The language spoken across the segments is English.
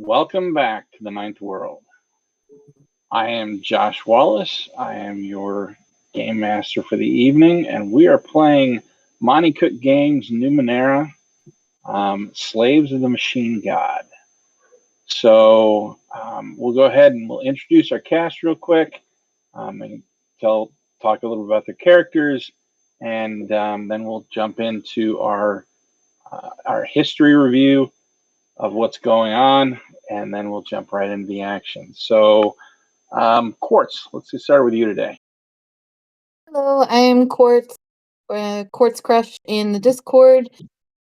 Welcome back to the Ninth World. I am Josh Wallace. I am your game master for the evening, and we are playing Monte Cook Games Numenera, Slaves of the Machine God. So we'll go ahead and we'll introduce our cast real quick and talk a little about their characters, and then we'll jump into our history review of what's going on, and then we'll jump right into the action. So, Quartz, let's get started with you today. Hello, I am Quartz, Quartz Crush in the Discord,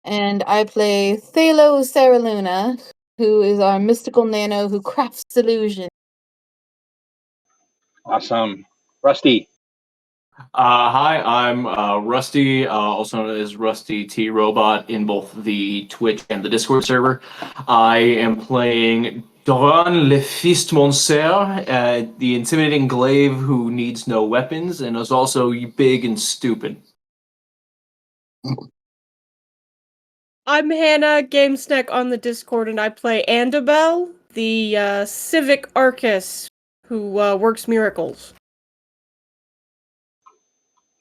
and I play Thalo Saraluna, who is our mystical nano who crafts illusion. Awesome. Rusty. Hi, I'm Rusty, also known as Rusty T Robot in both the Twitch and the Discord server. I am playing Doran Le Fils de Monsieur, the intimidating glaive who needs no weapons and is also big and stupid. I'm Hannah, GameSnack on the Discord, and I play Andabel, the civic Arcus who works miracles.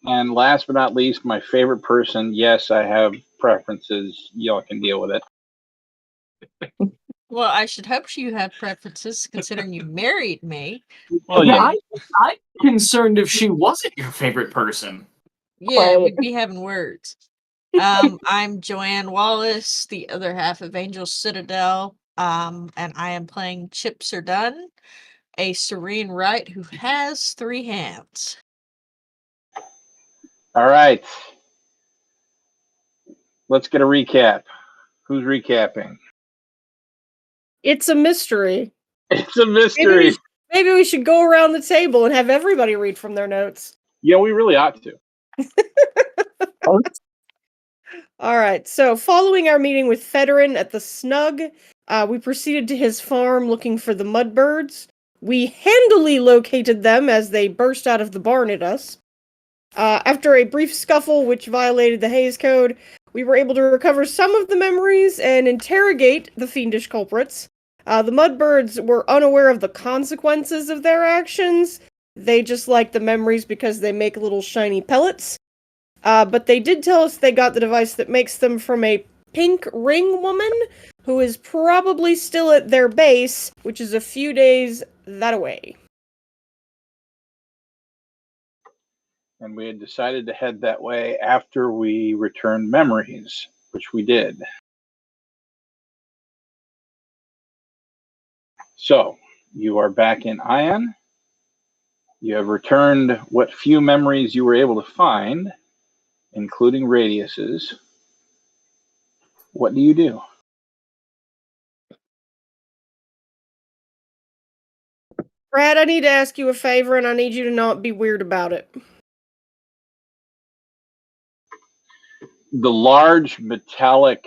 And last but not least, my favorite person. Yes, I have preferences. Y'all can deal with it. Well, I should hope you have preferences, considering you married me. Well, yeah. I'm concerned if she wasn't your favorite person. Yeah, Right. we'd be having words. I'm Joanne Wallace, the other half of Angel Citadel, and I am playing Chip Serdun, a serene right who has 3 hands. All right. Let's get a recap. Who's recapping? It's a mystery. It's a mystery. Maybe we should go around the table and have everybody read from their notes. Yeah, we really ought to. Alright, so following our meeting with Federin at the Snug, we proceeded to his farm looking for the Mudbirds. We handily located them as they burst out of the barn at us. After a brief scuffle which violated the Hays Code, we were able to recover some of the memories and interrogate the fiendish culprits. The Mudbirds were unaware of the consequences of their actions. They just like the memories because they make little shiny pellets. But they did tell us they got the device that makes them from a pink ring woman who is probably still at their base, which is a few days that away. And we had decided to head that way after we returned memories, which we did. So, you are back in Ion. You have returned what few memories you were able to find, including radiuses. What do you do? Brad, I need to ask you a favor, and I need you to not be weird about it. The large, metallic,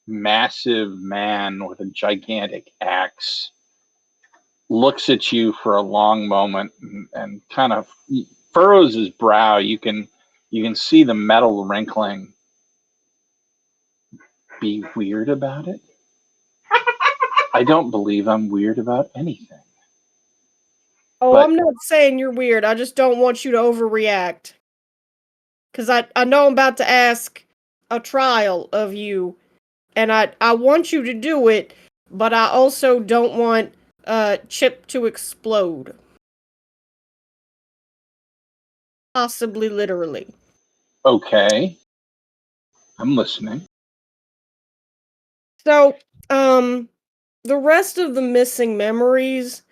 massive man with a gigantic axe looks at you for a long moment and kind of furrows his brow. You can see the metal wrinkling. Be weird about it? I don't believe I'm weird about anything. Oh, But- I'm not saying you're weird. I just don't want you to overreact. Because I know I'm about to ask a trial of you, and I want you to do it, but I also don't want Chip to explode. Possibly literally. Okay. I'm listening. So, the rest of the missing memories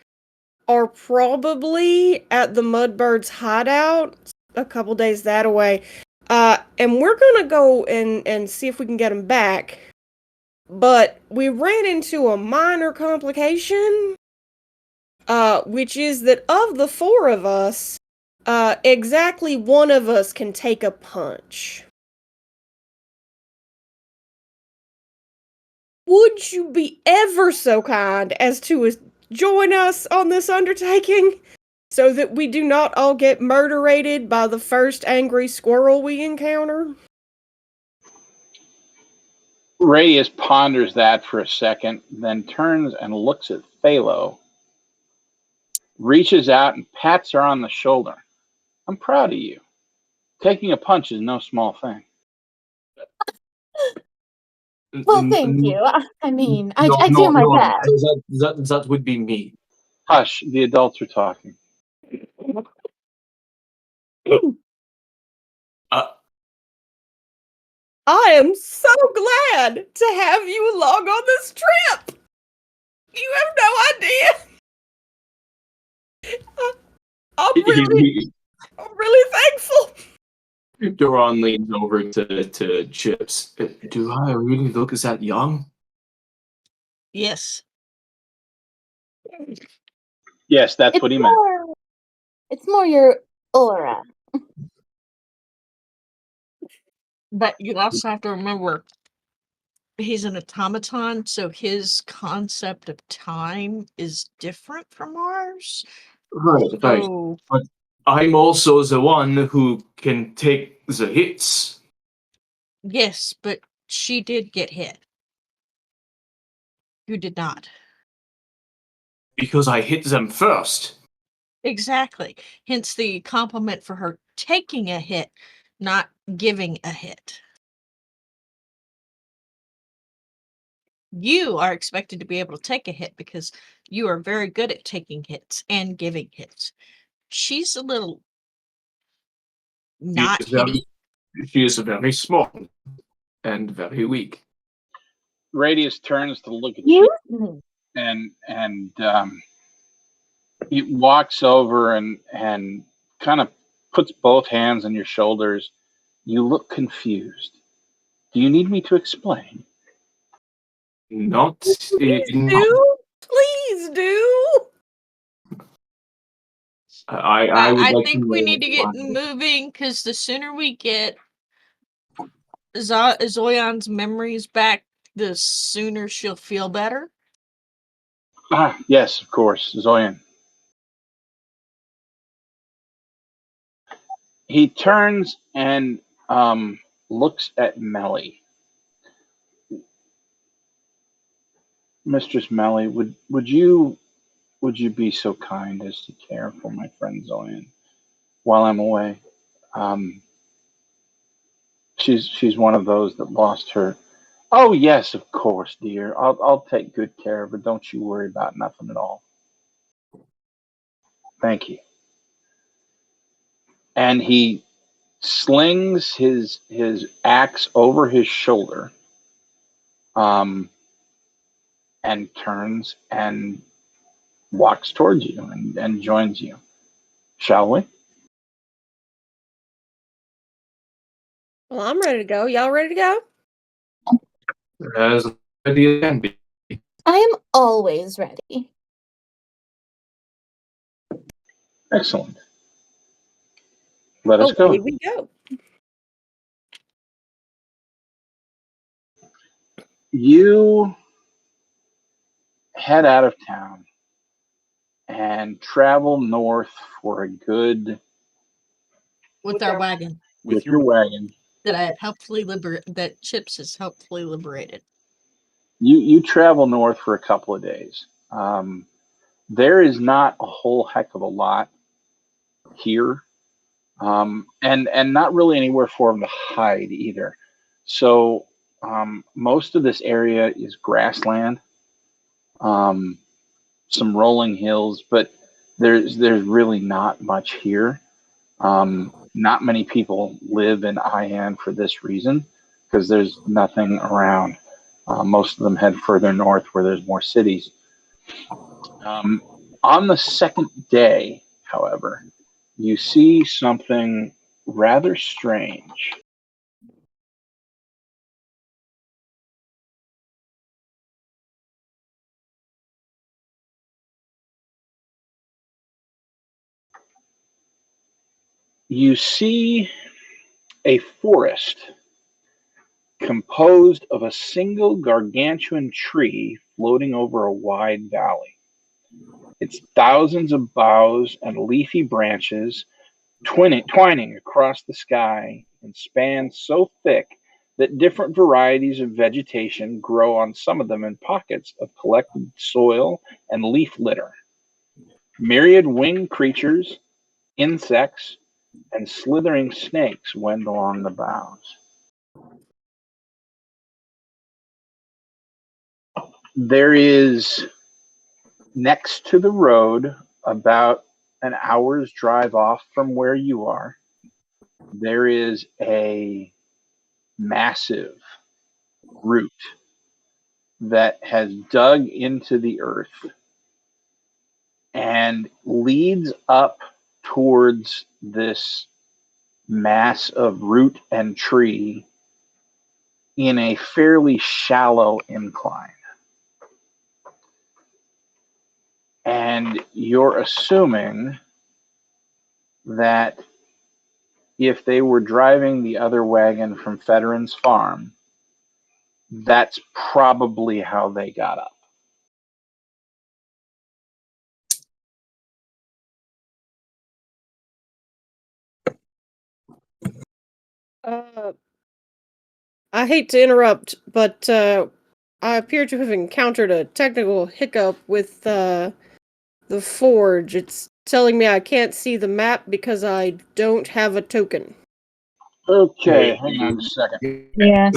are probably at the Mudbirds' hideout, a couple days that away. And we're gonna go and see if we can get them back. But we ran into a minor complication, which is that of the 4 of us, exactly one of us can take a punch. Would you be ever so kind as to join us on this undertaking, so that we do not all get murderated by the first angry squirrel we encounter? Radius ponders that for a second, then turns and looks at Phalo, reaches out and pats her on the shoulder. I'm proud of you. Taking a punch is no small thing. Well, thank you. I mean, I No, do my no, best. that would be me. Hush, the adults are talking. Uh, I am so glad to have you along on this trip. You have no idea. I'm really thankful. Duran leans over to Chips. Do I really look as that young? Yes. Yes, that's what he meant. It's more your aura. But you also have to remember he's an automaton, so his concept of time is different from ours. Right. So But I'm also the one who can take the hits. yes, but she did get hit. You did not. Because I hit them first. Exactly. Hence the compliment for her taking a hit, not giving a hit. You are expected to be able to take a hit because you are very good at taking hits and giving hits. She's a little not hitty. She is very small and very weak. Radius turns to look at you Excuse me. and he walks over and kind of puts both hands on your shoulders. You look confused. Do you need me to explain? Not Please in. do. Please do. I would I like to think we know need to get why. moving because the sooner we get Zoyan's memories back, the sooner she'll feel better. Ah, yes, of course, Zoyan. He turns and looks at Melly. Mistress Melly, would you be so kind as to care for my friend Zoyan while I'm away? Um, she's one of those that lost her. Oh yes, of course, dear. I'll take good care of her. Don't you worry about nothing at all. Thank you. And he slings his axe over his shoulder, um, and turns and walks towards you and joins you. Shall we? Well, I'm ready to go. Y'all ready to go? As ready as can be. I am always ready. Excellent. Let us Away go. we go. You head out of town and travel north for a good With our wagon with your wagon. that I have helpfully that Chips has helpfully liberated. You travel north for a couple of days. There is not a whole heck of a lot here, and not really anywhere for them to hide either. So most of this area is grassland, um, some rolling hills, but there's really not much here. Not many people live in Ian for this reason because there's nothing around. Most of them head further north where there's more cities. Um, on the second day, however, you see something rather strange. You see a forest composed of a single gargantuan tree floating over a wide valley. Its thousands of boughs and leafy branches twining across the sky in spans so thick that different varieties of vegetation grow on some of them in pockets of collected soil and leaf litter. Myriad winged creatures, insects, and slithering snakes wend along the boughs. There is, next to the road, about an hour's drive off from where you are, there is a massive root that has dug into the earth and leads up towards this mass of root and tree in a fairly shallow incline. And you're assuming that if they were driving the other wagon from Federer's farm, that's probably how they got up. I hate to interrupt, but I appear to have encountered a technical hiccup with the forge. It's telling me I can't see the map because I don't have a token. Okay, hang on a second. Yes.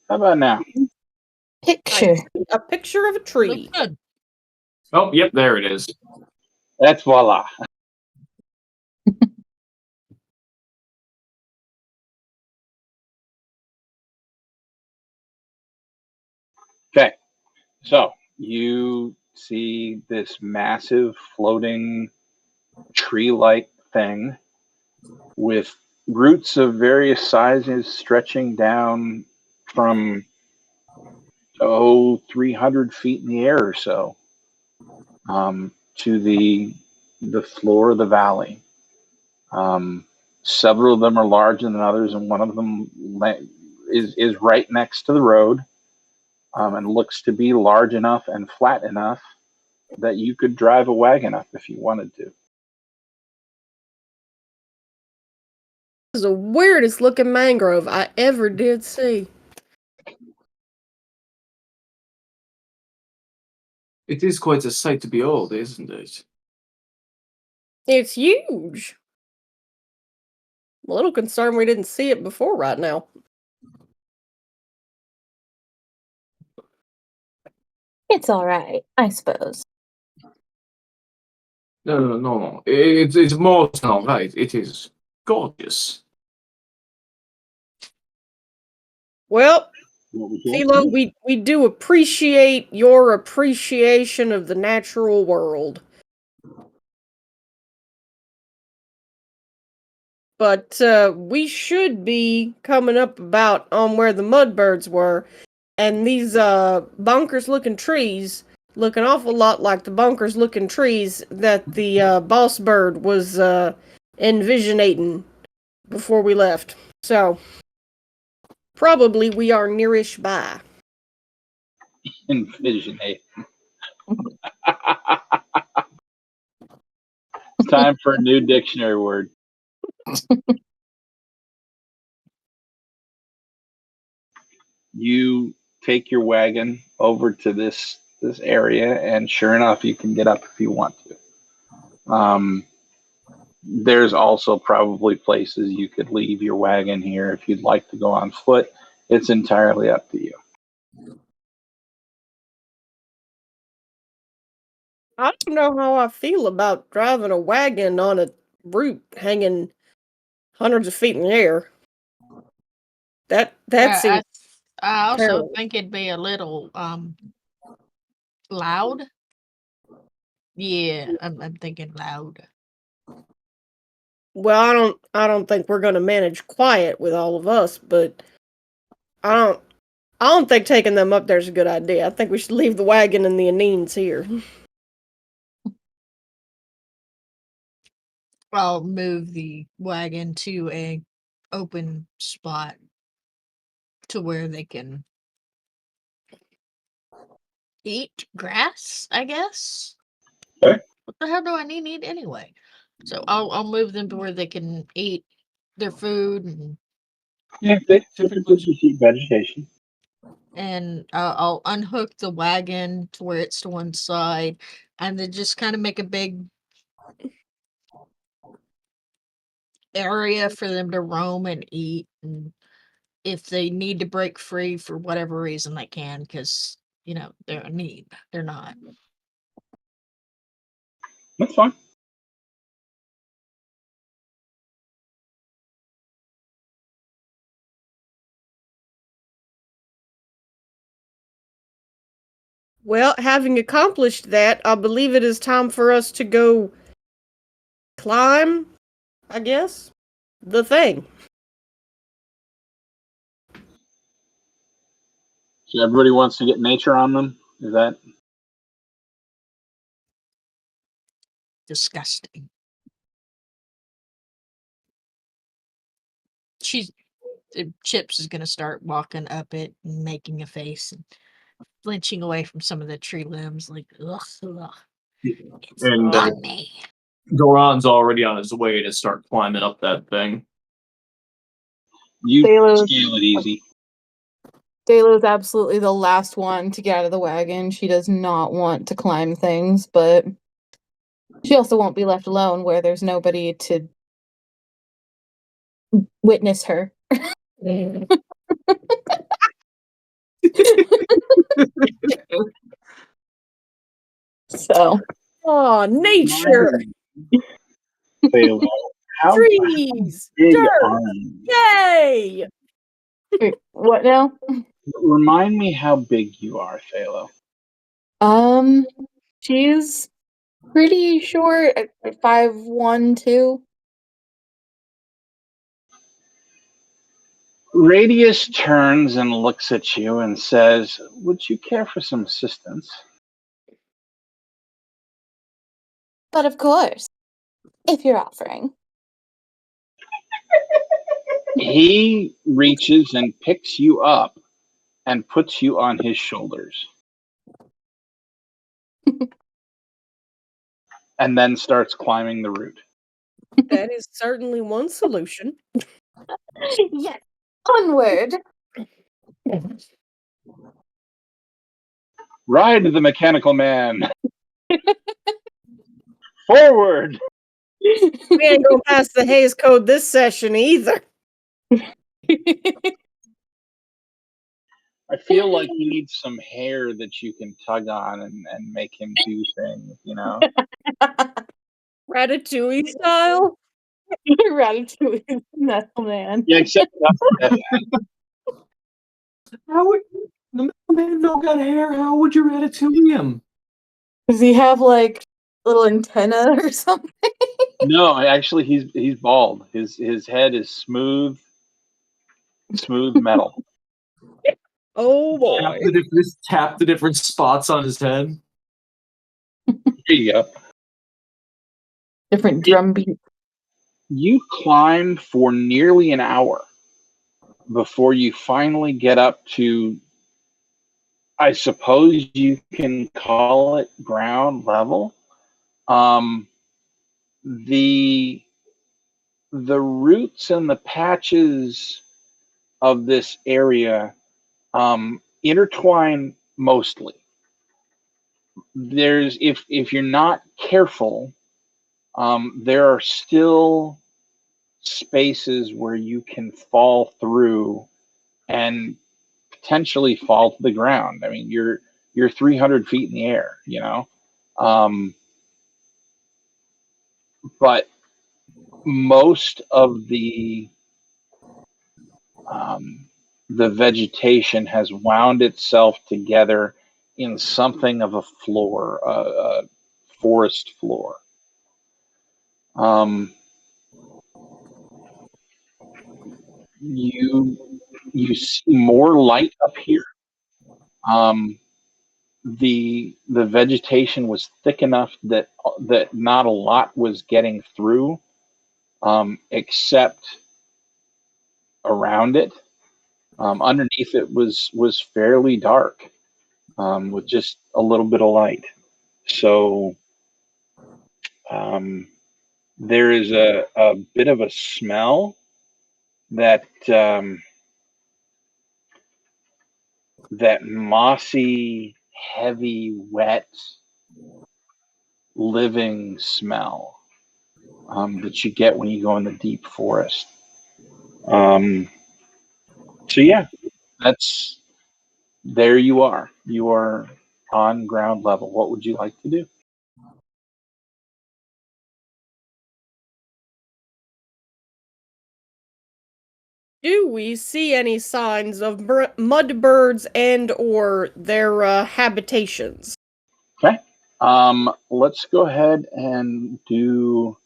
How about now? Picture. A picture of a tree. Look good. Oh, yep, there it is. That's voila. Okay, so you see this massive floating tree-like thing with roots of various sizes stretching down from 300 feet in the air or so, to the floor of the valley. Several of them are larger than others, and one of them is right next to the road, and looks to be large enough and flat enough that you could drive a wagon up if you wanted to. This is the weirdest looking mangrove I ever did see. It is quite a sight to behold, isn't it? It's huge. I'm a little concerned we didn't see it before right now. It's all right, I suppose. No. It's more than all right. It is gorgeous. Well, What would you like Philo, to do? we do appreciate your appreciation of the natural world. But we should be coming up about on where the mudbirds were, and these bonkers looking trees look an awful lot like the bonkers looking trees that the boss bird was envisionating before we left. So probably we are nearish by. Envisionate. It's time for a new dictionary word. You take your wagon over to this area, and sure enough, you can get up if you want to. There's also probably places you could leave your wagon here if you'd like to go on foot. It's entirely up to you. I don't know how I feel about driving a wagon on a route hanging hundreds of feet in the air. That seems I also terrible. think it'd be a little loud. Yeah, I'm thinking loud. Well, I don't think we're gonna manage quiet with all of us, but I don't think taking them up there is a good idea. I think we should leave the wagon and the Anines here. I'll move the wagon to a open spot to where they can eat grass, I guess. Okay. What the hell do I need to eat anyway? So I'll move them to where they can eat their food, Yeah, they typically just eat vegetation. and I'll unhook the wagon to where it's to one side, and then just kind of make a big area for them to roam and eat. And if they need to break free for whatever reason, they can, because they're in need. They're not. That's fine. Well, having accomplished that, I believe it is time for us to go climb, I guess, the thing. So everybody wants to get nature on them. Is that? Disgusting. Chips is gonna start walking up it and making a face and flinching away from some of the tree limbs, like ugh, ugh. It's And not me. Goran's already on his way to start climbing up that thing. You Phalo- scale it easy. Daylo's absolutely the last one to get out of the wagon. She does not want to climb things, but she also won't be left alone where there's nobody to witness her. So, Oh, nature! Phalo, how Trees! big Dirt! are you? Yay! wait, what now? Remind me how big you are, Phalo. She's pretty short at 5'1", 2". Radius turns and looks at you and says, "Would you care for some assistance?" But of course, if you're offering. He reaches and picks you up and puts you on his shoulders. And then starts climbing the route. That is certainly one solution. Yes, onward. Ride the mechanical man. Forward. We ain't gonna pass the Hays Code this session either. I feel like you need some hair that you can tug on and make him do things, you know? Ratatouille style. Ratatouille, metal man. Yeah, except How would the man no got hair? How would you ratatouille him? Does he have like little antenna or something? no, actually he's bald. His head is smooth metal. Oh boy. Tap the different spots on his head. Here you go. Different drum beat. You climb for nearly an hour before you finally get up to, I suppose you can call it ground level. The roots and the patches of this area intertwine mostly. There's if you're not careful, there are still spaces where you can fall through and potentially fall to the ground. I mean, you're 300 feet in the air, you know, but most of the vegetation has wound itself together in something of a floor, a forest floor. You see more light up here. The vegetation was thick enough that not a lot was getting through, except around it. Underneath it was fairly dark, with just a little bit of light. So there is a bit of a smell that that mossy, heavy, wet, living smell that you get when you go in the deep forest. So yeah, that's there you are. You are on ground level. What would you like to do? Do we see any signs of mud birds and or their habitations? Okay. Let's go ahead and do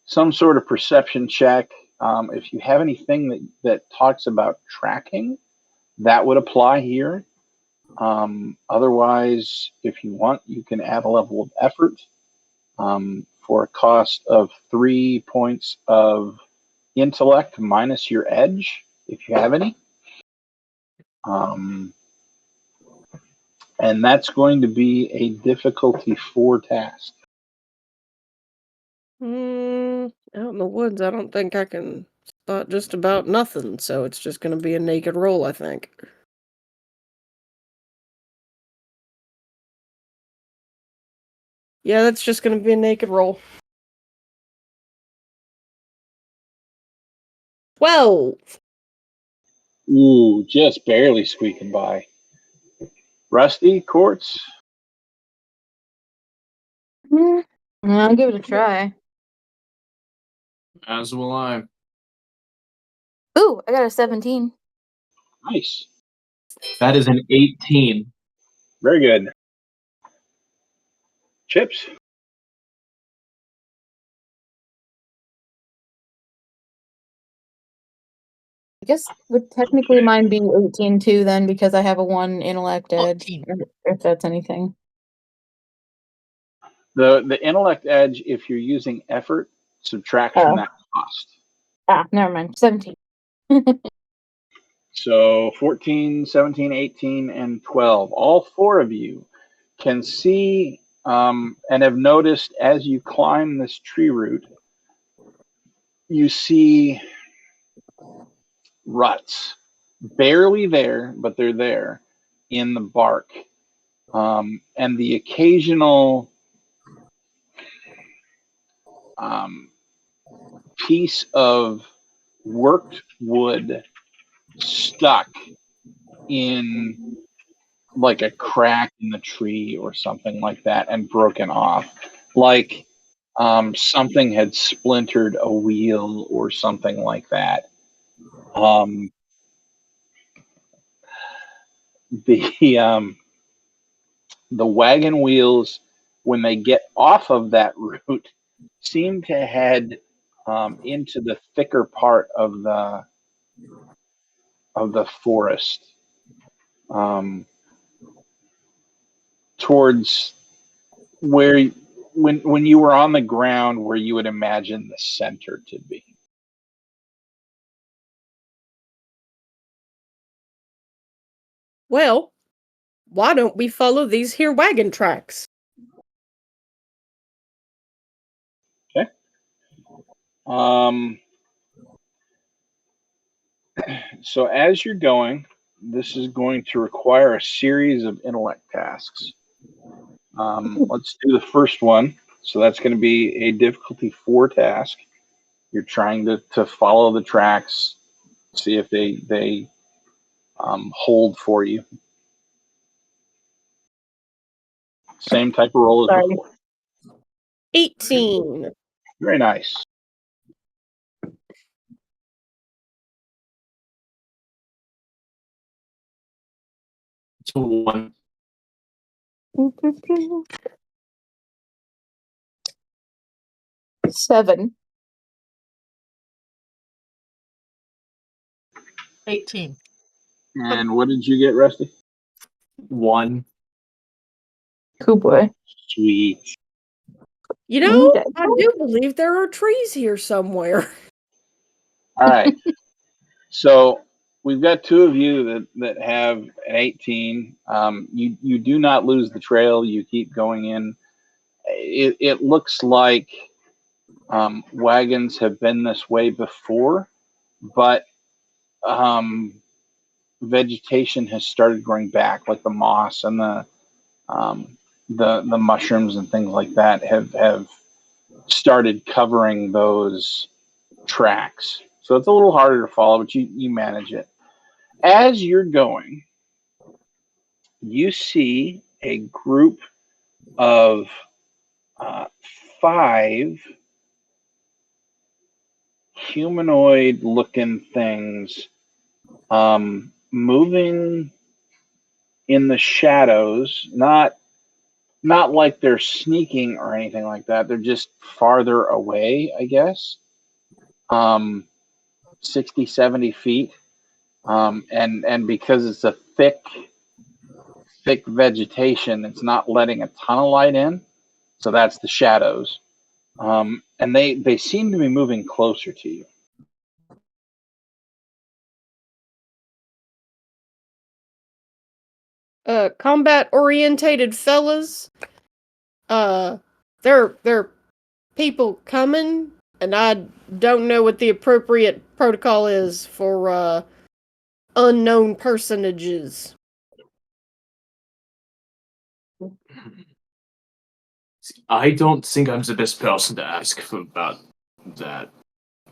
some sort of perception check. If you have anything that talks about tracking, that would apply here. Otherwise, if you want, you can add a level of effort for a cost of 3 points of intellect minus your edge, if you have any. And that's going to be a difficulty 4 task. Out in the woods, I don't think I can spot just about nothing, so it's just going to be a naked roll, I think. Yeah, that's just going to be a naked roll. 12! Ooh, just barely squeaking by. Rusty, Quartz? I'll give it a try. As will I. Ooh, I got a 17. Nice. That is an 18. Very good. Chips? I guess would technically mine be 18 too then because I have a 1 intellect edge, 14. if that's anything. The intellect edge, if you're using effort, subtracts from that cost. Never mind. 17. So 14, 17, 18, and 12. All 4 of you can see and have noticed as you climb this tree root, you see ruts. Barely there, but they're there in the bark. And the occasional piece of worked wood stuck in like a crack in the tree or something like that and broken off. Like something had splintered a wheel or something like that. The the wagon wheels, when they get off of that route, seem to head into the thicker part of the forest, towards where when you were on the ground where you would imagine the center to be. Well, why don't we follow these here wagon tracks? Okay. So as you're going, this is going to require a series of intellect tasks. Let's do the first one. So that's going to be a difficulty 4 task. You're trying to follow the tracks, see if they hold for you. Same type of roll as Sorry. before. 18. Very nice. It's a 1. 7. 18. And what did you get, Rusty? 1. Cool boy. Sweet. You know, Okay. I do believe there are trees here somewhere. All right. So we've got two of you that have an 18. You do not lose the trail. You keep going in. It looks like wagons have been this way before, but vegetation has started growing back, like the moss and the mushrooms and things like that have started covering those tracks. So it's a little harder to follow, but you manage it. As you're going, you see a group of five humanoid looking things moving in the shadows, not like they're sneaking or anything like that. They're just farther away, I guess. 60, 70 feet. And because it's a thick vegetation, it's not letting a ton of light in. So that's the shadows. And they seem to be moving closer to you. Combat orientated fellas. There people coming, and I don't know what the appropriate protocol is for unknown personages. I don't think I'm the best person to ask about that,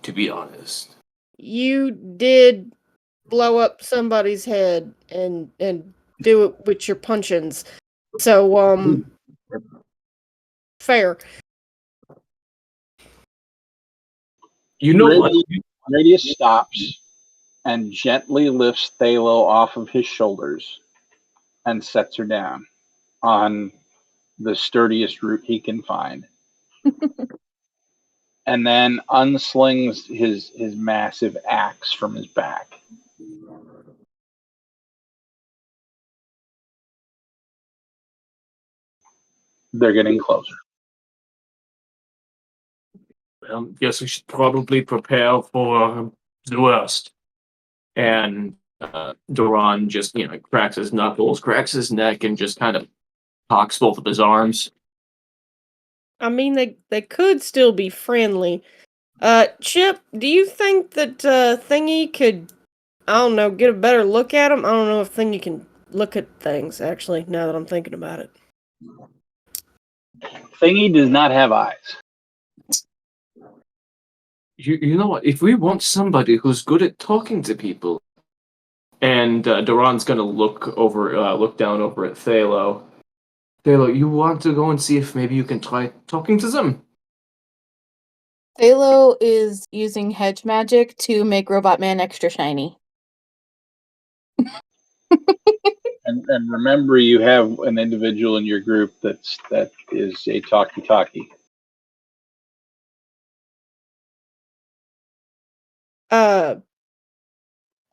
to be honest. You did blow up somebody's head and do it with your punchins. So fair. You know what? Radius stops and gently lifts Thalo off of his shoulders and sets her down on the sturdiest root he can find. And then unslings his massive axe from his back. They're getting closer. Well, guess we should probably prepare for the worst. And Duran just, cracks his knuckles, cracks his neck, and just kind of cocks both of his arms. I mean, they could still be friendly. Chip, do you think that Thingy could, I don't know, get a better look at him? I don't know if Thingy can look at things, actually, now that I'm thinking about it. Thingy does not have eyes. You know what? If we want somebody who's good at talking to people, and Duran's gonna look down over at Thalo. Thalo, you want to go and see if maybe you can try talking to them? Thalo is using hedge magic to make Robot Man extra shiny. And remember, you have an individual in your group that is a talkie-talkie.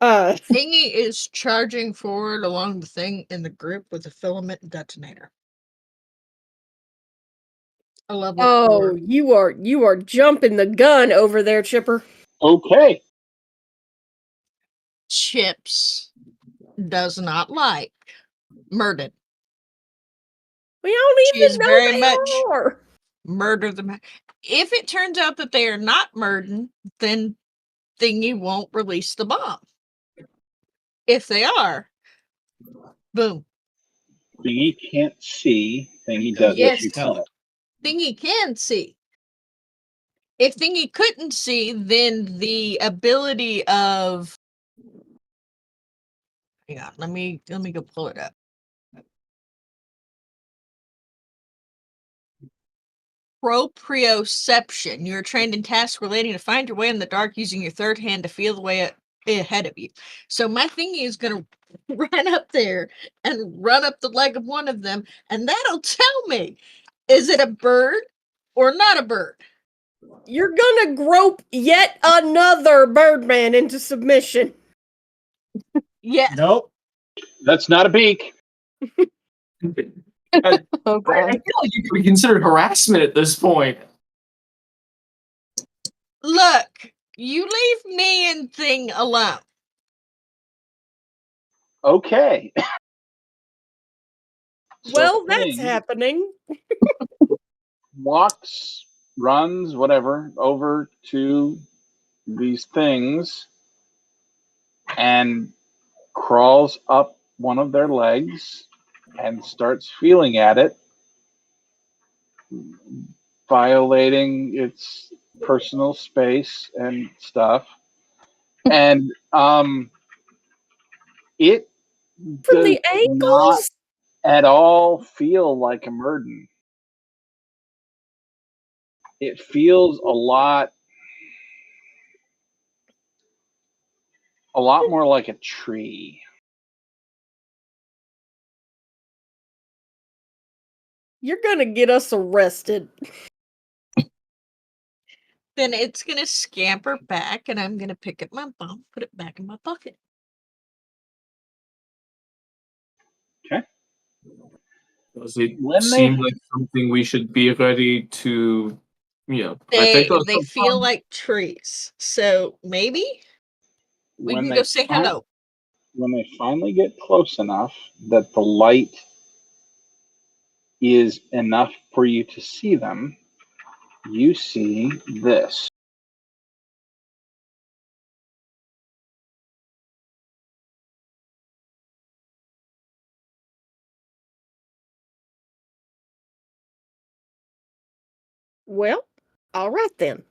Thingy is charging forward along the thing in the group with a filament detonator. A level Oh, 4. you are jumping the gun over there, Chipper. Okay. Chips does not like murdered. We don't She even is know very they much are. murder them. If it turns out that they are not murdered, then Thingy won't release the bomb. If they are, boom. Thingy can't see. Thingy does Yes. what you tell it. Thingy can see. If Thingy couldn't see, then the ability of, hang on, let me go pull it up. Proprioception. You are trained in tasks relating to find your way in the dark using your third hand to feel the way ahead of you. So my thingy is going to run up there and run up the leg of one of them, and that'll tell me, is it a bird or not a bird? You're gonna grope yet another Birdman into submission. Yes. Nope. That's not a beak. I Oh feel god. like you could be considered harassment at this point. Look, you leave me and thing alone. Okay. So Well, that's Thing happening. walks, runs, whatever, over to these things and crawls up one of their legs and starts feeling at it, violating its personal space and stuff. And it From does the not ankles? at all feel like a Murden. It feels a lot more like a tree. You're gonna get us arrested. Then it's gonna scamper back, and I'm gonna pick up my bomb, put it back in my pocket. Does it When they seem like something we should be ready to, protect They ourselves feel from? like trees, so maybe we when can go they say fin- hello. when they finally get close enough that the light is enough for you to see them, you see this. Well, all right then.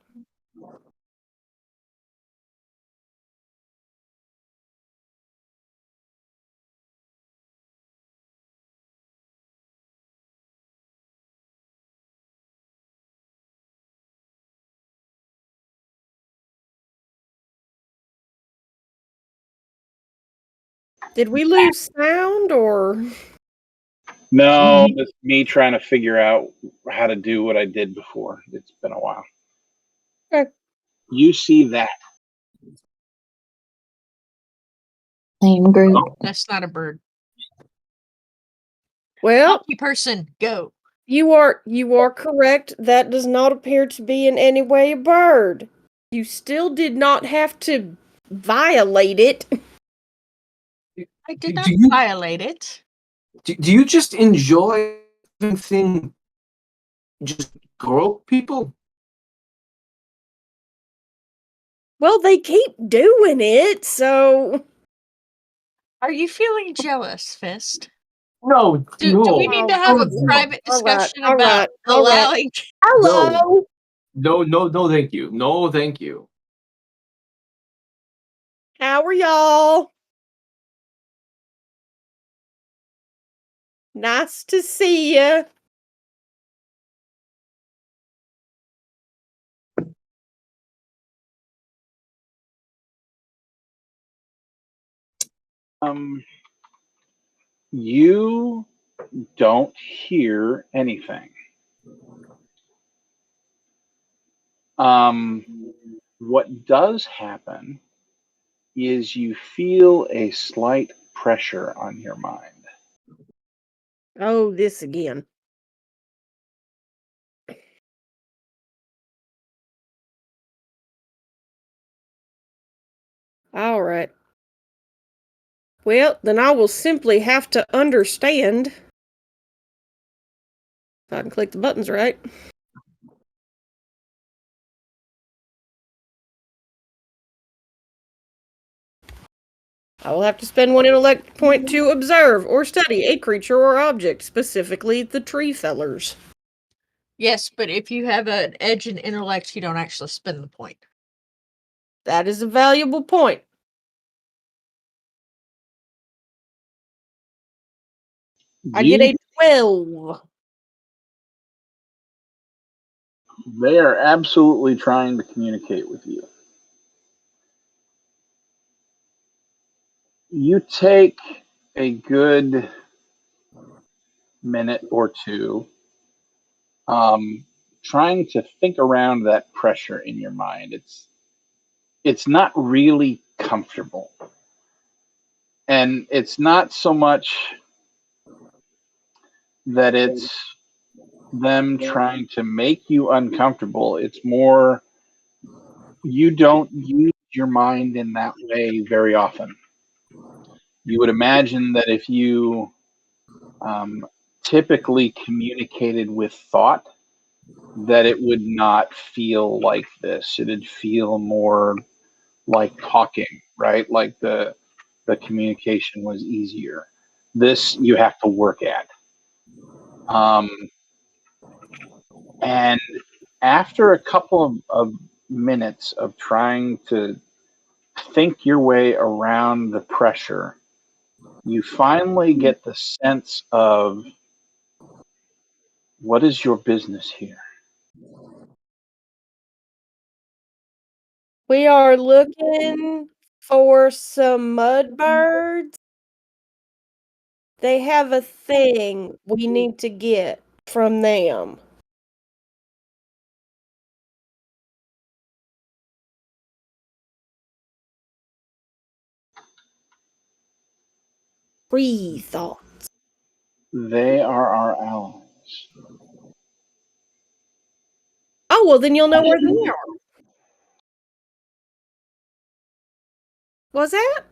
Did we lose sound or? No, it's me trying to figure out how to do what I did before. It's been a while. Okay. You see that. Same group. That's not a bird. Well, Monkey person, go. you are correct. That does not appear to be in any way a bird. You still did not have to violate it. I did Do not you violate it. do you just enjoy having thing just grope people? Well, they keep doing it, so Are you feeling jealous, Fist? No, Do we no, need to have a no, private all right, discussion all about right, all right. allowing? no, Hello. no, thank you. No, thank you. How are y'all? Nice to see you. You don't hear anything. What does happen is you feel a slight pressure on your mind. Oh, this again. All right. Well, then I will simply have to understand. If I can click the buttons right. I will have to spend one intellect point to observe or study a creature or object, specifically the tree fellers. Yes, but if you have an edge in intellect, you don't actually spend the point. That is a valuable point. I get You, a 12. they are absolutely trying to communicate with you. You take a good minute or two trying to think around that pressure in your mind. It's not really comfortable, and it's not so much that it's them trying to make you uncomfortable. It's more you don't use your mind in that way very often. You would imagine that if you typically communicated with thought, that it would not feel like this. It'd feel more like talking, right? Like the communication was easier. This you have to work at. Um, and after a couple of minutes of trying to think your way around the pressure, you finally get the sense of what is your business here? We are looking for some mudbirds. They have a thing we need to get from them. Free thought. They are our allies. Oh, well, then you'll know where they are. Was that?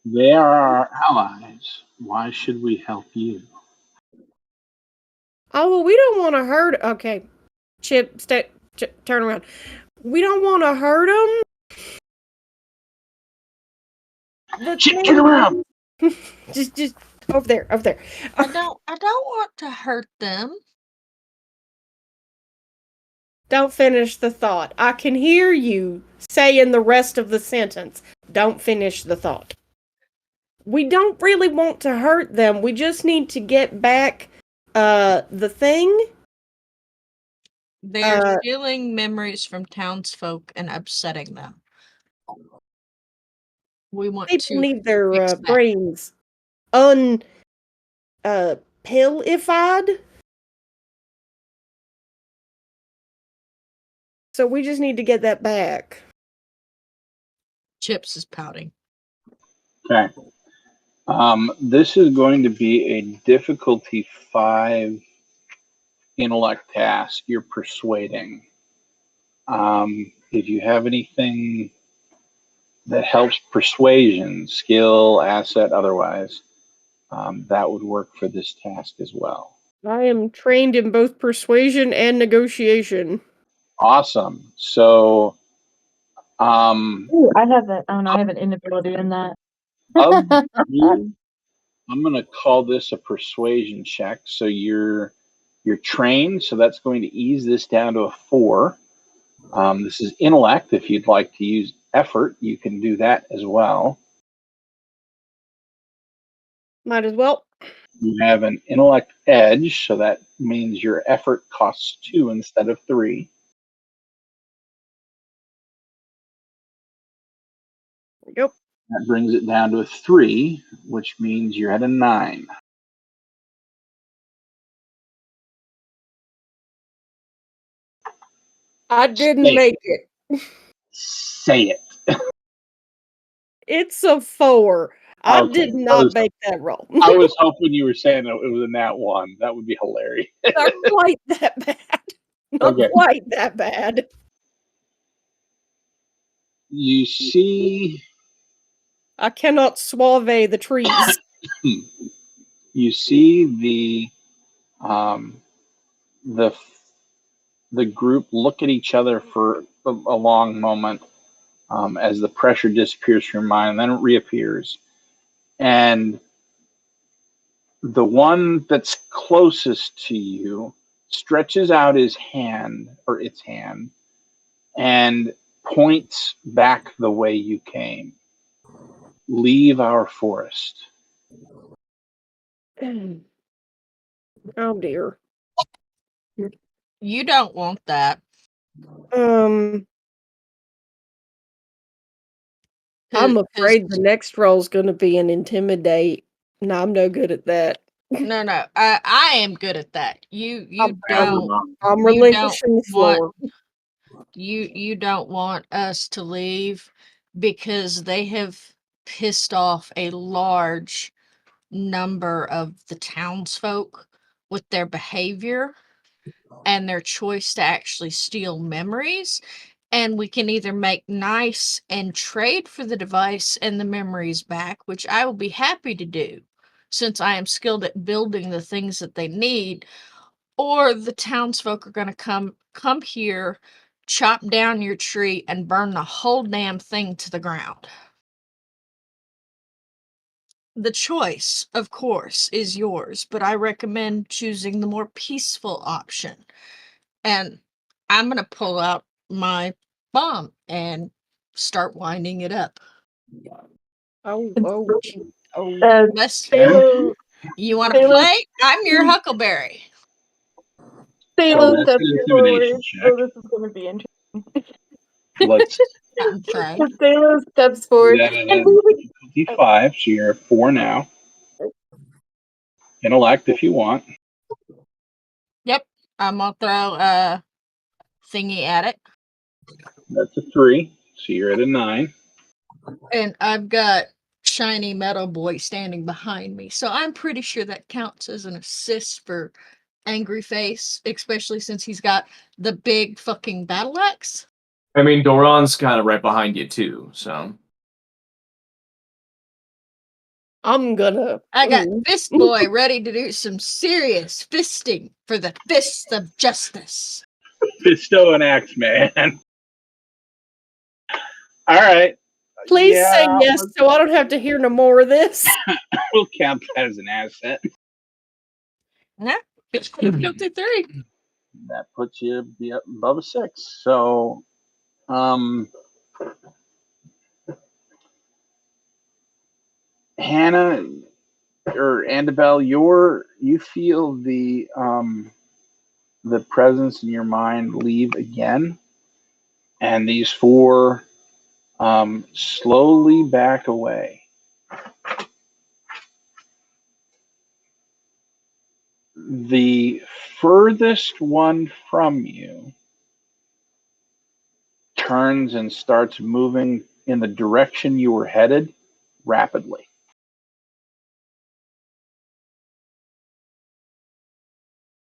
They are our allies. Why should we help you? Oh, well, we don't want to hurt. Okay. Chip, turn around. We don't want to hurt them. Chip, turn around. Just over there, over there. I don't want to hurt them. Don't finish the thought. I can hear you saying the rest of the sentence. Don't finish the thought. We don't really want to hurt them. We just need to get back the thing. They are stealing memories from townsfolk and upsetting them. We want They to need their fix that. brains pillified. So we just need to get that back. Chips is pouting. Okay. This is going to be a difficulty 5 intellect task. You're persuading. If you have anything that helps persuasion, skill, asset, otherwise, that would work for this task as well. I am trained in both persuasion and negotiation. Awesome. So, Ooh, I have it. Oh no, I have an inability in that. of you, I'm going to call this a persuasion check. So you're trained, so that's going to ease this down to a 4. This is intellect. If you'd like to use effort, you can do that as well. Might as well. You have an intellect edge, so that means your effort costs 2 instead of 3. Yep. That brings it down to a 3, which means you're at a 9. I didn't make it. Say it. It's a 4. I Okay. did not make that roll. I was hoping you were saying it was a nat 1. That would be hilarious. Not quite that bad. Not Okay. quite that bad. You see I cannot suave the trees. you see the the group look at each other for a long moment as the pressure disappears from your mind, and then it reappears. And the one that's closest to you stretches out his hand or its hand and points back the way you came. Leave our forest. Oh dear. You don't want that. I'm 'Cause- afraid the next roll's gonna be an intimidate. No, I'm no good at that. No, I am good at that. You I'm don't relinquishing the want floor. you don't want us to leave because they have pissed off a large number of the townsfolk with their behavior and their choice to actually steal memories. And we can either make nice and trade for the device and the memories back, which I will be happy to do since I am skilled at building the things that they need, or the townsfolk are going to come here, chop down your tree, and burn the whole damn thing to the ground. The choice, of course, is yours, but I recommend choosing the more peaceful option. And I'm going to pull out my bomb and start winding it up. Oh, Let's, Thalo, you want to Thalo, play? I'm your huckleberry. So Thalo that's steps an intimidation forward. check. Oh, this is going to be interesting. Let's Okay. Thalo steps do forward. that at And a difficulty 5, so you're at 4 now. Intellect if you want. Yep. I'm going to throw a thingy at it. That's a 3, so you're at a 9. And I've got shiny metal boy standing behind me. So I'm pretty sure that counts as an assist for angry face, especially since he's got the big fucking battle axe. I mean, Doran's kind of right behind you too, so. I'm gonna. I got Ooh. Fist Boy ready to do some serious fisting for the fists of justice. Fisto and Axeman. All right. Please say Yeah, yes, so I don't have to hear no more of this. we'll count that as an asset. Nah, filter 3. That puts you above a 6. So, Hannah or Annabelle, you feel the presence in your mind leave again, and these 4 slowly back away. The furthest one from you turns and starts moving in the direction you were headed rapidly.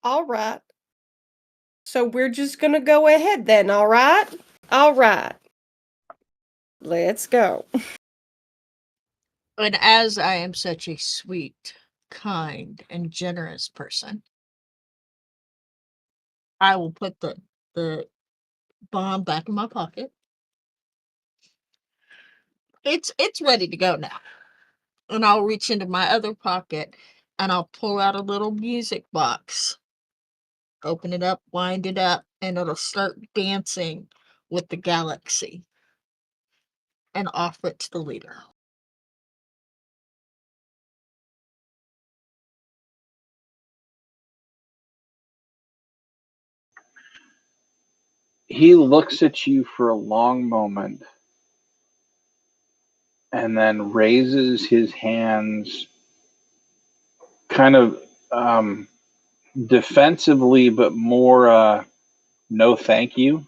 All right. So we're just gonna go ahead then, all right? All right. Let's go. And as I am such a sweet, kind, and generous person, I will put the bomb back in my pocket. It's ready to go now. And I'll reach into my other pocket and I'll pull out a little music box. Open it up, wind it up, and it'll start dancing with the galaxy and offer it to the leader. He looks at you for a long moment and then raises his hands kind of defensively, but more no thank you,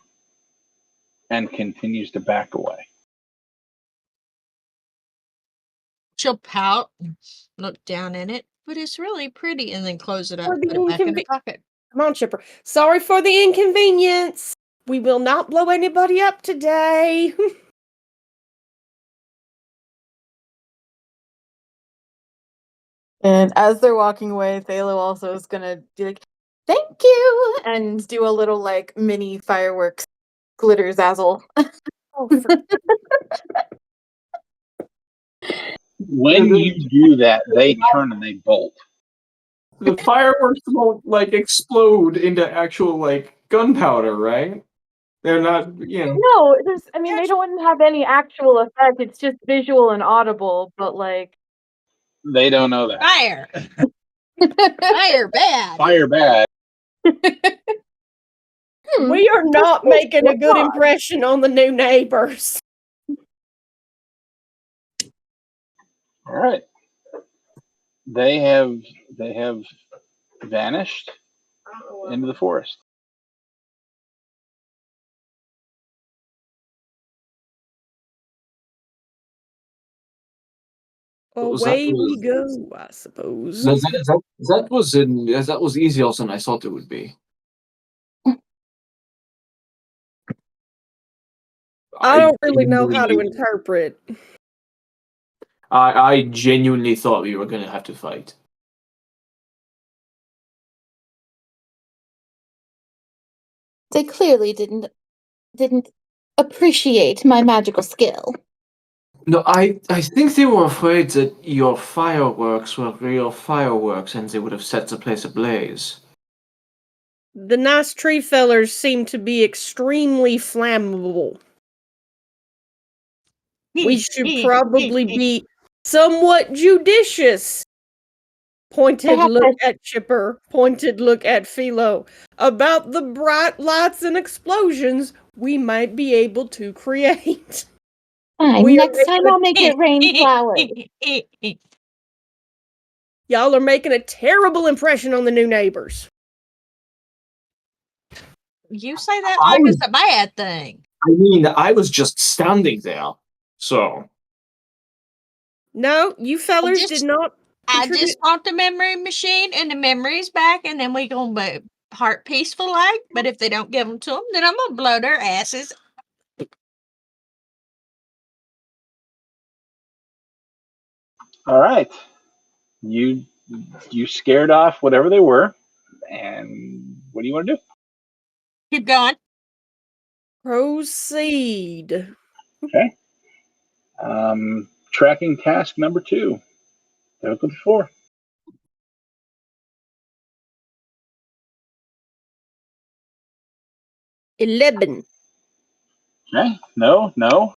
and continues to back away. She'll pout and look down in it, but it's really pretty, and then close it up, For the put it back in her pocket. Come on, Chipper. Sorry for the inconvenience. We will not blow anybody up today. And as they're walking away, Thalo also is gonna be like, "Thank you," and do a little like mini fireworks glitter zazzle. Oh, for When you do that, they turn and they bolt. The fireworks won't like explode into actual like gunpowder, right? They're not, you know. No, I mean, they don't have any actual effect. It's just visual and audible, but like, They don't know that. Fire! Fire bad! Fire bad. we are not making a good impression on the new neighbors. All right. They have vanished into the forest. Away we go, I suppose. That was easier than I thought it would be. I don't really know how to interpret. I genuinely thought we were going to have to fight. They clearly didn't appreciate my magical skill. No, I think they were afraid that your fireworks were real fireworks and they would have set the place ablaze. The nice tree fellers seem to be extremely flammable. We should probably be somewhat judicious. Pointed Perhaps look at Chipper, pointed look at Philo. About the bright lights and explosions we might be able to create. Fine. We are Next time I'll make it rain flowers. Y'all are making a terrible impression on the new neighbors. You say that like it's a bad thing. I mean, I was just standing there, so. No, you fellers did not. I just want the memory machine and the memories back, and then we gonna be heart peaceful like. But if they don't give them to them, then I'm gonna blow their asses. All right. You scared off whatever they were, and what do you want to do? Keep going. Proceed. Okay. Tracking task number 2. Difficulty 4. $11. Okay. No.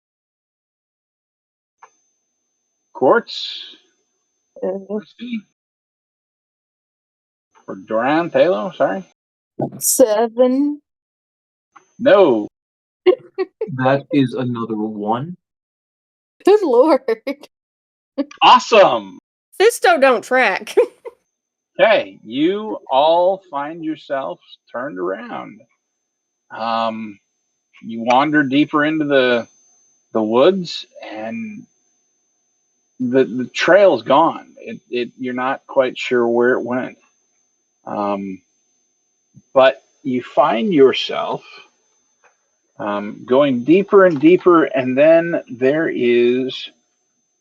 Quartz. Christy. Or Doran, Taylor, sorry. 7. No. That is another 1. Good lord. Awesome. Fisto don't track. Okay, you all find yourselves turned around. You wander deeper into the woods, and the trail's gone. You're not quite sure where it went. But you find yourself going deeper and deeper, and then there is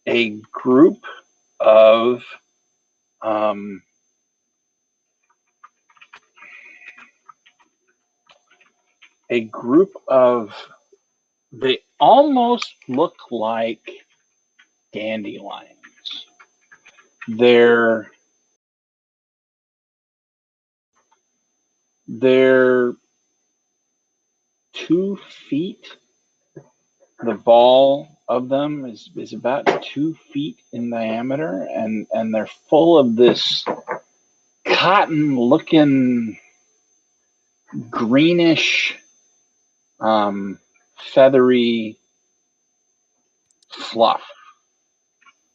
a group of they almost look like dandelions. They're 2 feet. The ball of them is about 2 feet in diameter, and they're full of this cotton looking greenish feathery fluff.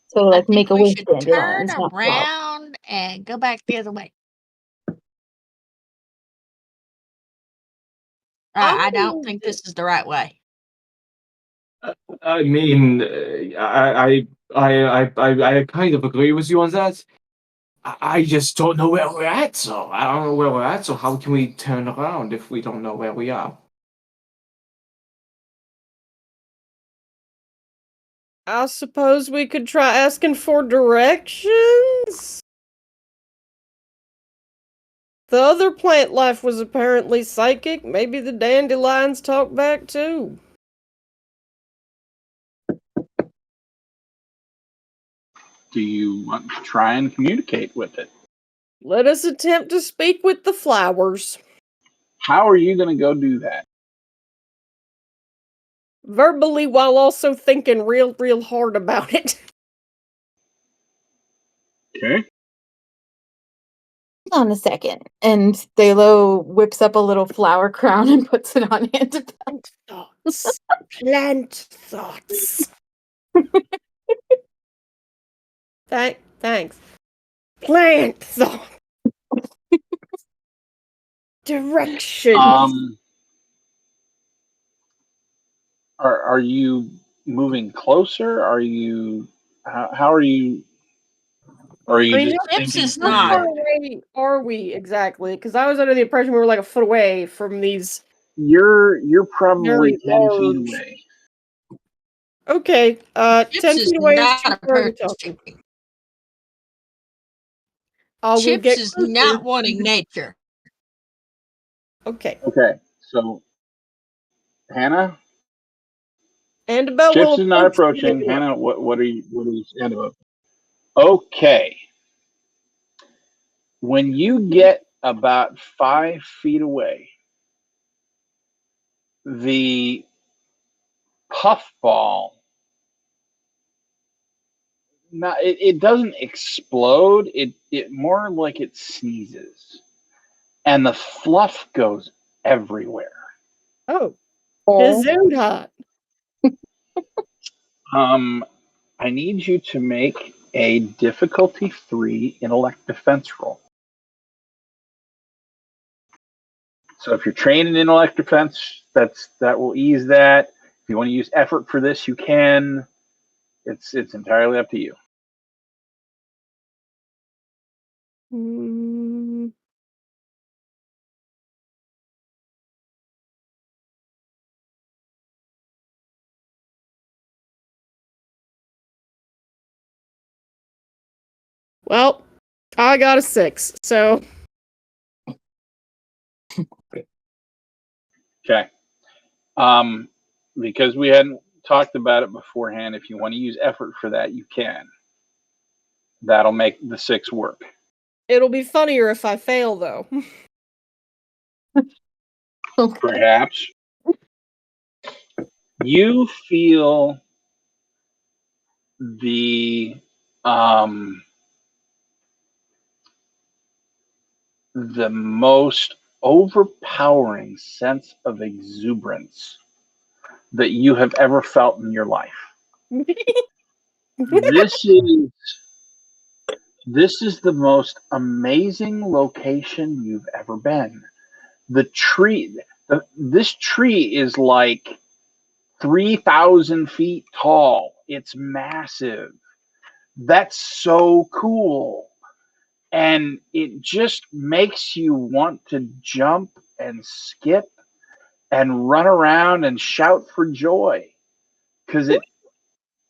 So I like think make a we wish should turn dandelions, not flowers. around and go back the other way. I don't think this is the right way. I mean, I kind of agree with you on that. I just don't know where we're at, so I don't know where we're at, so how can we turn around if we don't know where we are? I suppose we could try asking for directions? The other plant life was apparently psychic. Maybe the dandelions talk back too. Do you want to try and communicate with it? Let us attempt to speak with the flowers. How are you going to go do that? Verbally, while also thinking real hard about it. Okay. Hold on a second. And Thalo whips up a little flower crown and puts it on Annabelle. Thoughts. Plant thoughts. Thanks. Plant thoughts. Directions. Are you moving closer? Are you how are you Or are you I mean, just Chips thinking is for how not. far away are we exactly? Because I was under the impression we were like a foot away from these You're probably very 10 feet large. away. Okay, Chips 10 is feet away is too not far to talk. approaching me. We'll Chips get is closer. not wanting nature. Okay. Okay, so Hannah, Annabelle will Chips is not approach the approaching. door. Hannah, what are you saying about? Okay, when you get about 5 feet away, the puffball, not it doesn't explode. It more like it sneezes, and the fluff goes everywhere. Oh, Oh, Gesundheit. Um, I need you to make a difficulty 3 intellect defense roll. So if you're trained in intellect defense, that will ease that. If you want to use effort for this, you can. It's entirely up to you. Mm, well, I got a 6, so Okay. Because we hadn't talked about it beforehand, if you want to use effort for that, you can. That'll make the 6 work. it'll be funnier if I fail, though. okay. Perhaps. You feel the um, the most overpowering sense of exuberance that you have ever felt in your life. This is this is the most amazing location you've ever been. The tree, this tree is like 3,000 feet tall. It's massive. That's so cool. And it just makes you want to jump and skip and run around and shout for joy. Because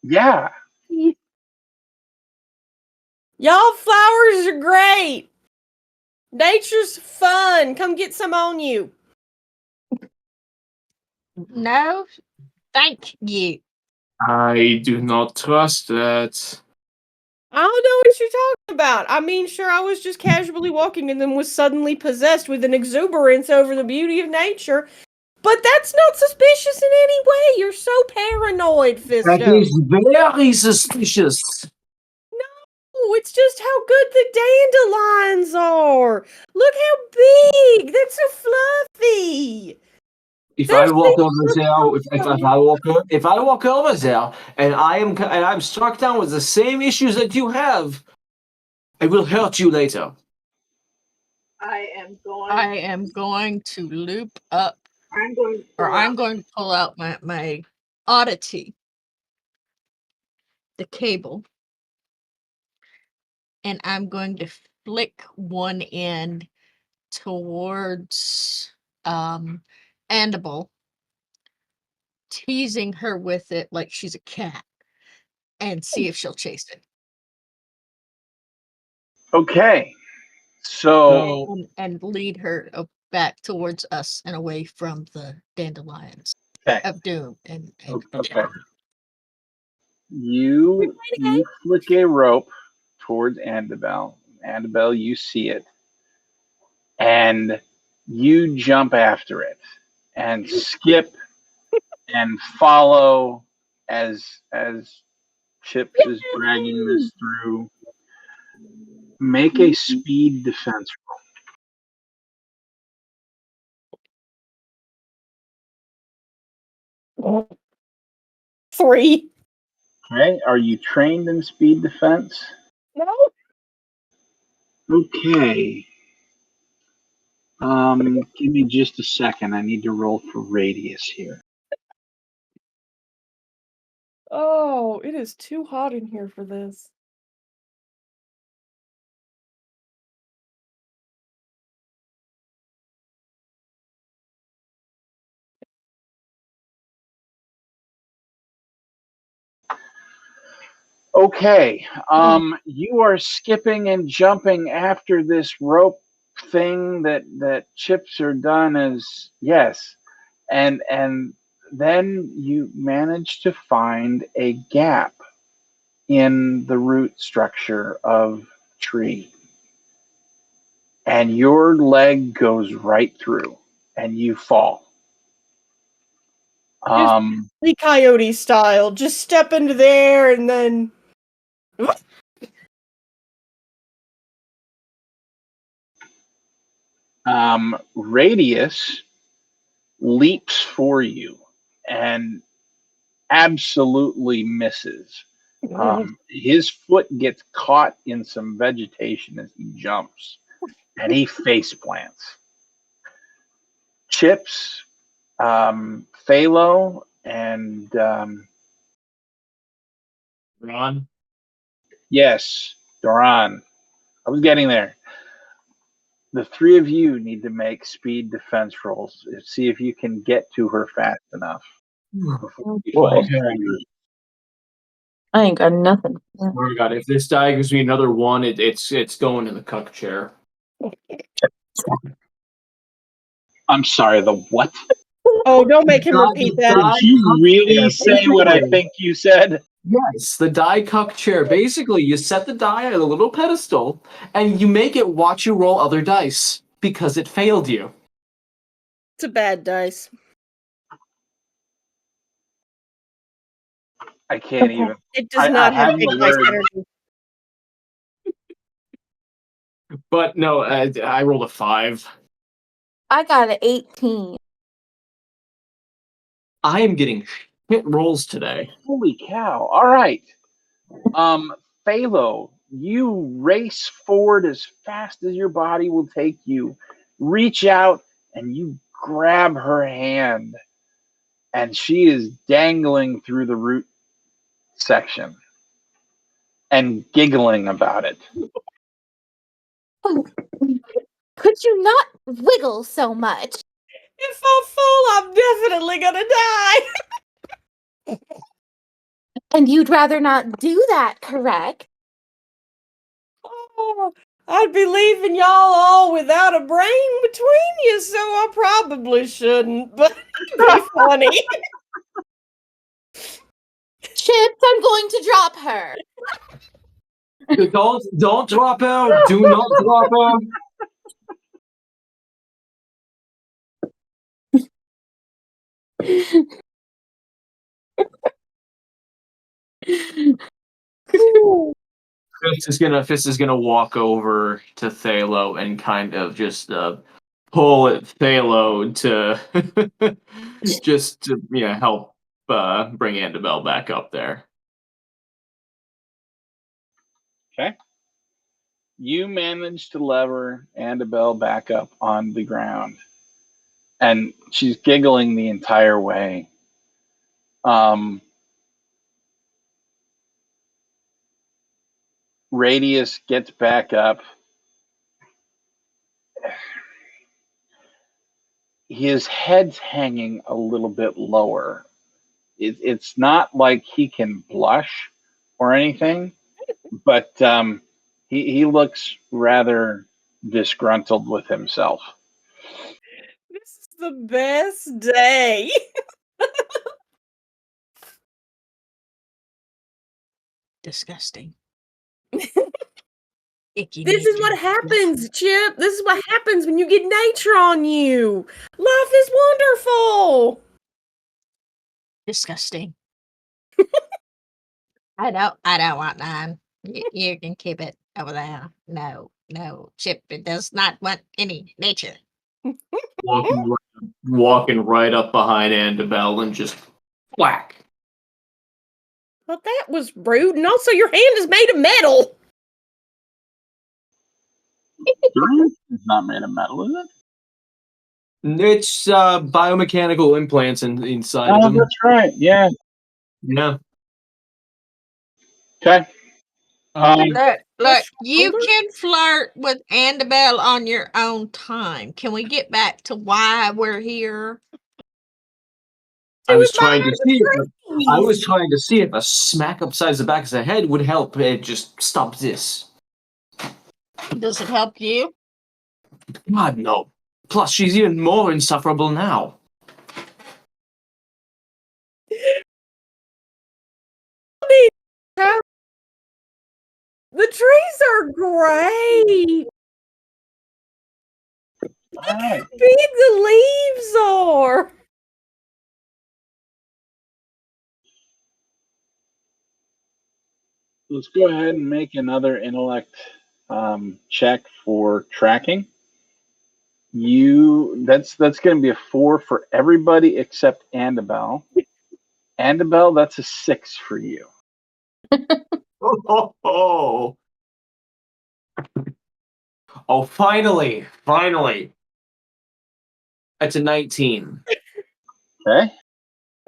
yeah. Y'all flowers are great. Nature's fun. Come get some on you. No, thank you. I do not trust that. I don't know what you're talking about. I mean, sure, I was just casually walking and then was suddenly possessed with an exuberance over the beauty of nature. But that's not suspicious in any way. You're so paranoid, That Fisto. is very suspicious. No, it's just how good the dandelions are. Look how big. They're so fluffy. If Those I walk things over look there, so if I walk over there, and I'm struck down with the same issues that you have, I will hurt you later. I am going to loop up, or I'm going to pull out my oddity, the cable, and I'm going to flick one end towards Annabelle, teasing her with it like she's a cat, and see if she'll chase it. Okay. So And lead her back towards us and away from the dandelions okay. of doom. And Okay. You flick a rope towards Annabelle. Annabelle, you see it. And you jump after it and skip and follow as Chips is dragging this through. Make a speed defense. funny. 3. Okay. Are you trained in speed defense? No? Okay. Give me just a second. I need to roll for radius here. Oh, it is too hot in here for this. Okay. You are skipping and jumping after this rope thing that chips are done as yes, and then you manage to find a gap in the root structure of tree, and your leg goes right through, and you fall. The coyote style. Just step into there and then. Radius leaps for you and absolutely misses. His foot gets caught in some vegetation as he jumps, and he face plants. Chips, Phalo, and Ron. yes, Doran. I was getting there. The three of you need to make speed defense rolls. See if you can get to her fast enough before she boy. falls through. I ain't got nothing. Oh my god! If this die gives me another one, it's going in the cuck chair. I'm sorry, the what? Oh, don't make him repeat that. Did you really say what I think you said? Yes, the die cuck chair. Basically, you set the die at a little pedestal, and you make it watch you roll other dice because it failed you. It's a bad dice. I can't even. It does I not have have big the dice word. energy. But no, I rolled a 5. I got an 18. I am getting shit rolls today. Holy cow! All right, Phalo, you race forward as fast as your body will take you. Reach out and you grab her hand, and she is dangling through the root section and giggling about it. Oh, could you not wiggle so much? If I fall, I'm definitely gonna die. And you'd rather not do that, correct? Oh, I'd be leaving y'all all without a brain between you, so I probably shouldn't, but it'd be funny. Chips, I'm going to drop her. Don't drop out. Do not drop out. Fist is gonna walk over to Thalo and kind of just pull at Thalo to just to help bring Annabelle back up there. Okay. You manage to lever Annabelle back up on the ground, and she's giggling the entire way. Radius gets back up. His head's hanging a little bit lower. It's not like he can blush or anything, but he looks rather disgruntled with himself. This is the best day. Disgusting. Icky This is nature. what happens, Chip. This is what happens when you get nature on you. Life is wonderful. Disgusting. I don't want none. You can keep it over there. No, Chip, it does not want any nature. Walking right up behind Annabelle and just whack. Well, that was rude, and also your hand is made of metal. It's not made of metal, is it? It's biomechanical implants inside of Oh, him. that's right. Yeah. Yeah. Okay. Look, you shoulder? can flirt with Annabelle on your own time. Can we get back to why we're here? I was trying to see I was trying to see if a smack upside the back of the head would help just stop this. Does it help you? God, no. Plus, she's even more insufferable now. The trees are great. All right. How big the leaves are. Let's go ahead and make another intellect check for tracking. That's going to be a 4 for everybody except Annabelle. Annabelle, that's a 6 for you. Oh, finally. That's a 19. Okay.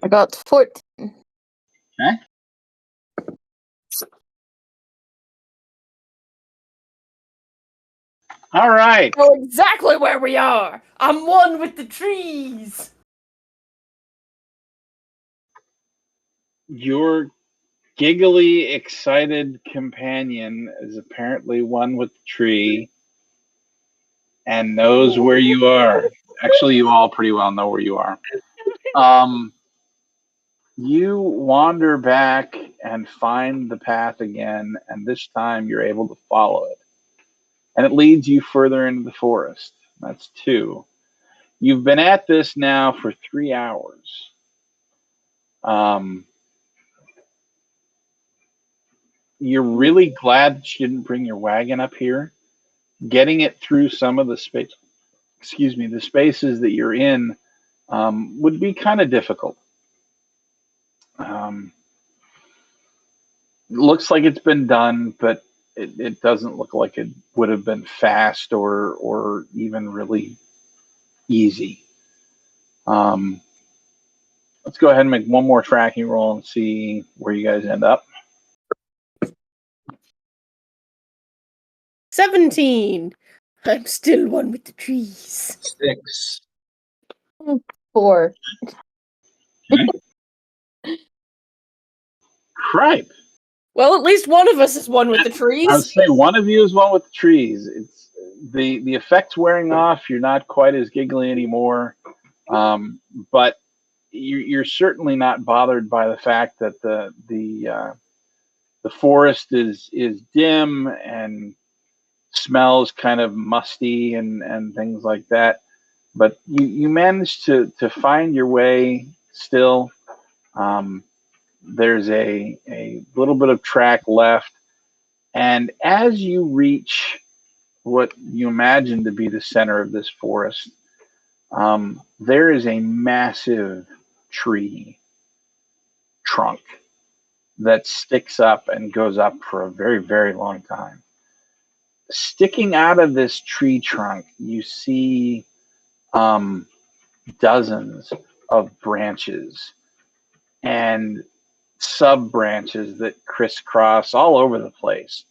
I got 14. Okay. All right. I know exactly where we are. I'm one with the trees. Your giggly, excited companion is apparently one with the tree and knows where you are. Actually, you all pretty well know where you are. You wander back and find the path again, and this time you're able to follow it. And it leads you further into the forest. That's 2. You've been at this now for 3 hours. You're really glad that you didn't bring your wagon up here. Getting it through some of the the spaces that you're in would be kind of difficult. It looks like it's been done, but it doesn't look like it would have been fast or even really easy. Let's go ahead and make one more tracking roll and see where you guys end up. 17. I'm still one with the trees. 6. 4. Right. Well, at least one of us is one with the trees. I would say one of you is one with the trees. It's the effect's wearing off. You're not quite as giggly anymore, but you're certainly not bothered by the fact that the forest is dim and smells kind of musty and things like that. But you manage to find your way still. There's a little bit of track left. And as you reach what you imagine to be the center of this forest, there is a massive tree trunk that sticks up and goes up for a very, very long time. Sticking out of this tree trunk, you see dozens of branches and sub branches that crisscross all over the place.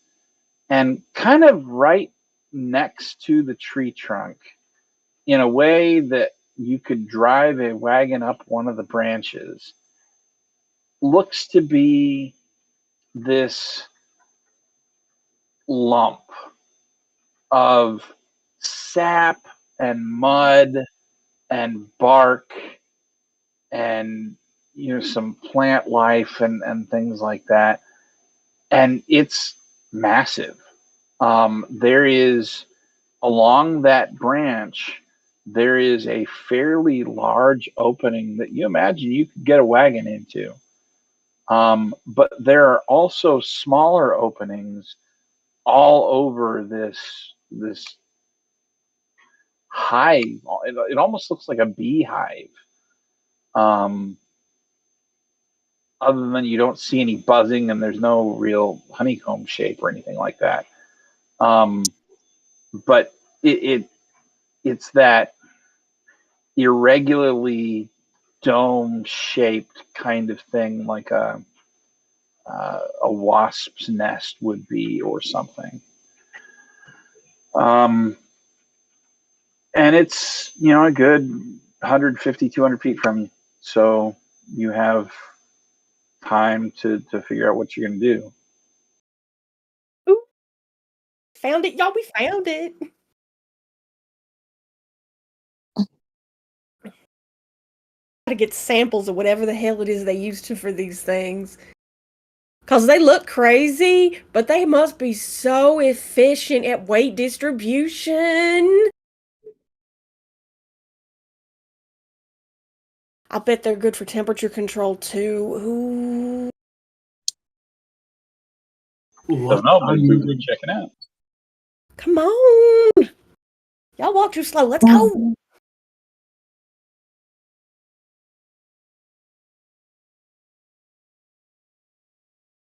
And kind of right next to the tree trunk, in a way that you could drive a wagon up one of the branches, looks to be this lump of sap and mud and bark and some plant life and things like that. And it's massive. There is along that branch, there is a fairly large opening that you imagine you could get a wagon into. But there are also smaller openings all over this hive. It almost looks like a beehive. Um, Other than you don't see any buzzing and there's no real honeycomb shape or anything like that. But it's that irregularly dome shaped kind of thing, like a wasp's nest would be or something. And it's a good 150, 200 feet from you. So you have time to figure out what you're going to do. Ooh. Found it, y'all. We found it. Gotta get samples of whatever the hell it is they used for these things. Because they look crazy, but they must be so efficient at weight distribution. I bet they're good for temperature control too. Ooh. Don't know, but we were checking out. Come on. Y'all walk too slow. Let's go.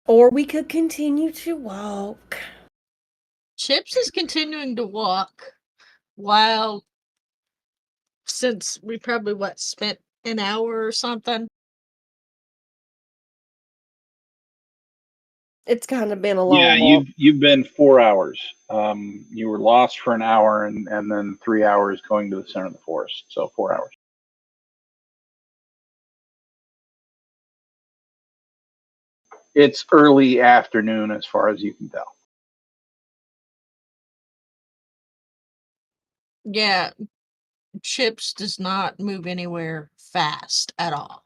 Or we could continue to walk. Chips is continuing to walk while, since we probably spent an hour or something. It's kind of been a long Yeah, walk. you've been 4 hours. You were lost for an hour, and then 3 hours going to the center of the forest. So 4 hours. It's early afternoon, as far as you can tell. Yeah, Chips does not move anywhere fast at all.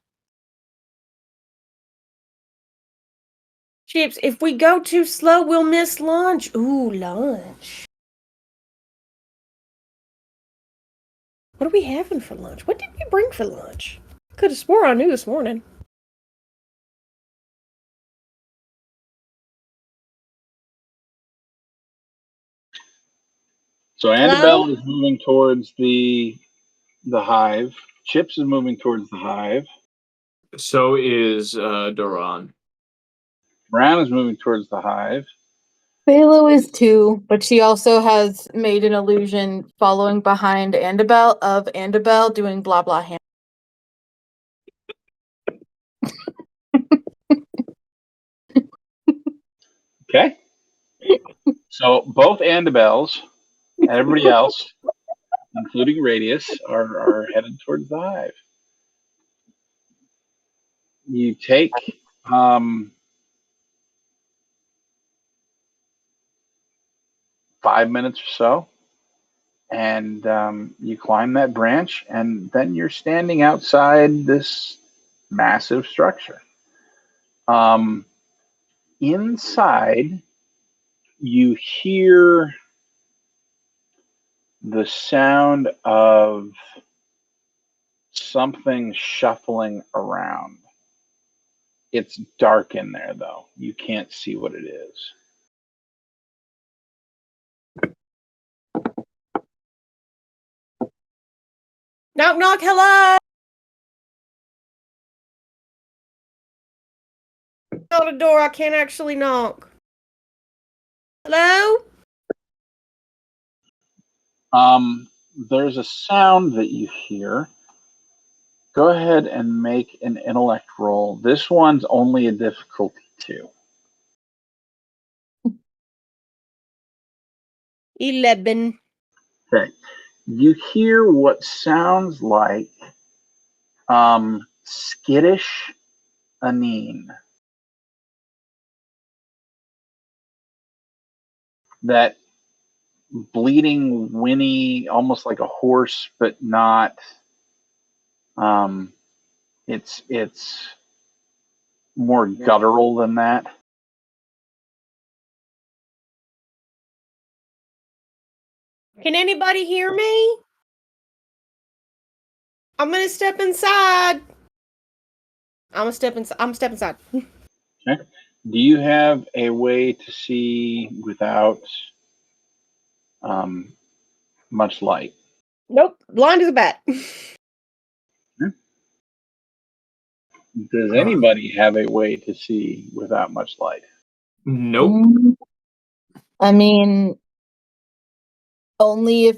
Chips, if we go too slow, we'll miss lunch. Ooh, lunch. What are we having for lunch? What did we bring for lunch? Could have swore I knew this morning. So Hello? Annabelle is moving towards the hive. Chips is moving towards the hive. So is Doran. Brown is moving towards the hive. Phalo is too, but she also has made an illusion following behind Annabelle of Annabelle doing blah blah hand. Okay. So both Annabelles and everybody else, including Radius, are headed towards the hive. You take 5 minutes or so, and you climb that branch, and then you're standing outside this massive structure. Inside, you hear the sound of something shuffling around. It's dark in there, though. You can't see what it is. Knock, knock, hello! Not a door, I can't actually knock. Hello? There's a sound that you hear. Go ahead and make an intellect roll. This one's only a difficulty 2. 11. Okay. You hear what sounds like skittish Anine. That bleeding, whinny, almost like a horse, but not. It's more guttural than that. Can anybody hear me? I'm gonna step inside. I'm step inside. Okay. Do you have a way to see without much light? Nope, blind as a bat. Does anybody have a way to see without much light? Nope. I mean, only if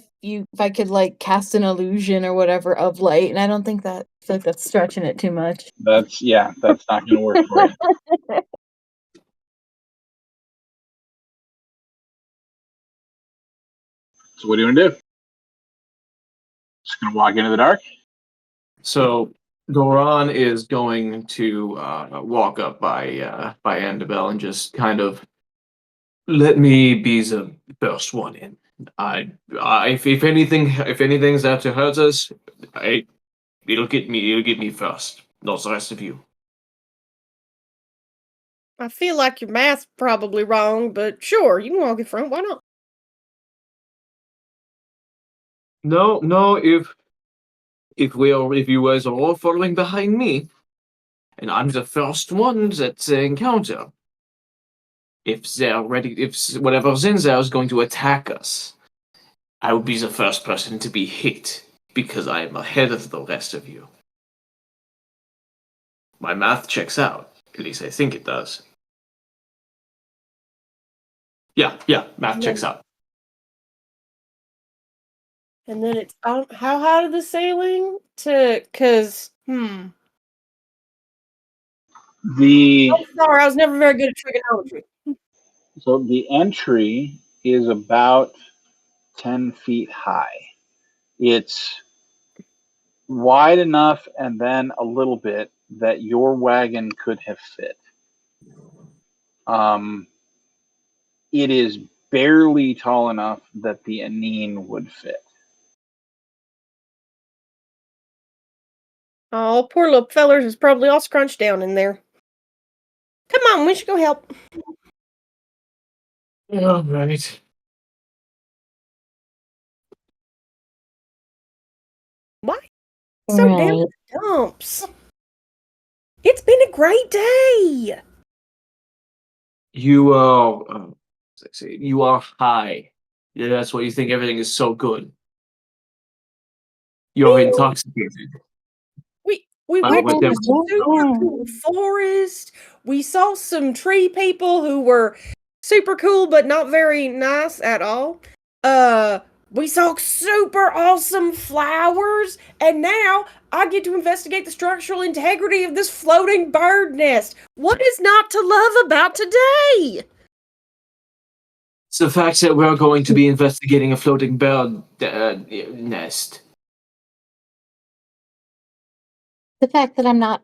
I could like cast an illusion or whatever of light, and I don't think that I feel like that's stretching it too much. That's not going to work for you. So what do you want to do? Just going to walk into the dark? So Doran is going to walk up by Annabelle and just kind of let me be the first one in. If anything's out to hurt us, it'll get me. It'll get me first. Not the rest of you. I feel like your math's probably wrong, but sure, you can walk in front. Why not? No, no. If you guys are all following behind me, and I'm the first one that they encounter, if whatever's in there is going to attack us, I will be the first person to be hit because I am ahead of the rest of you. My math checks out. At least I think it does. Yeah, math checks out. And then it's how high to the ceiling cause The I'm sorry, I was never very good at trigonometry. so the entry is about 10 feet high. It's wide enough and then a little bit that your wagon could have fit. It is barely tall enough that the Anine would fit. Oh, poor little fellers is probably all scrunched down in there. Come on, we should go help. All right. Why so down in Right. the dumps? It's been a great day. You you are high. Yeah, that's why you think everything is so good. You're Man, intoxicated we by went to whatever. a super cool forest. We saw some tree people who were super cool but not very nice at all. Uh we saw super awesome flowers, and now I get to investigate the structural integrity of this floating bird nest. What is not to love about today? It's the fact that we're going to be investigating a floating bird nest. The fact that I'm not,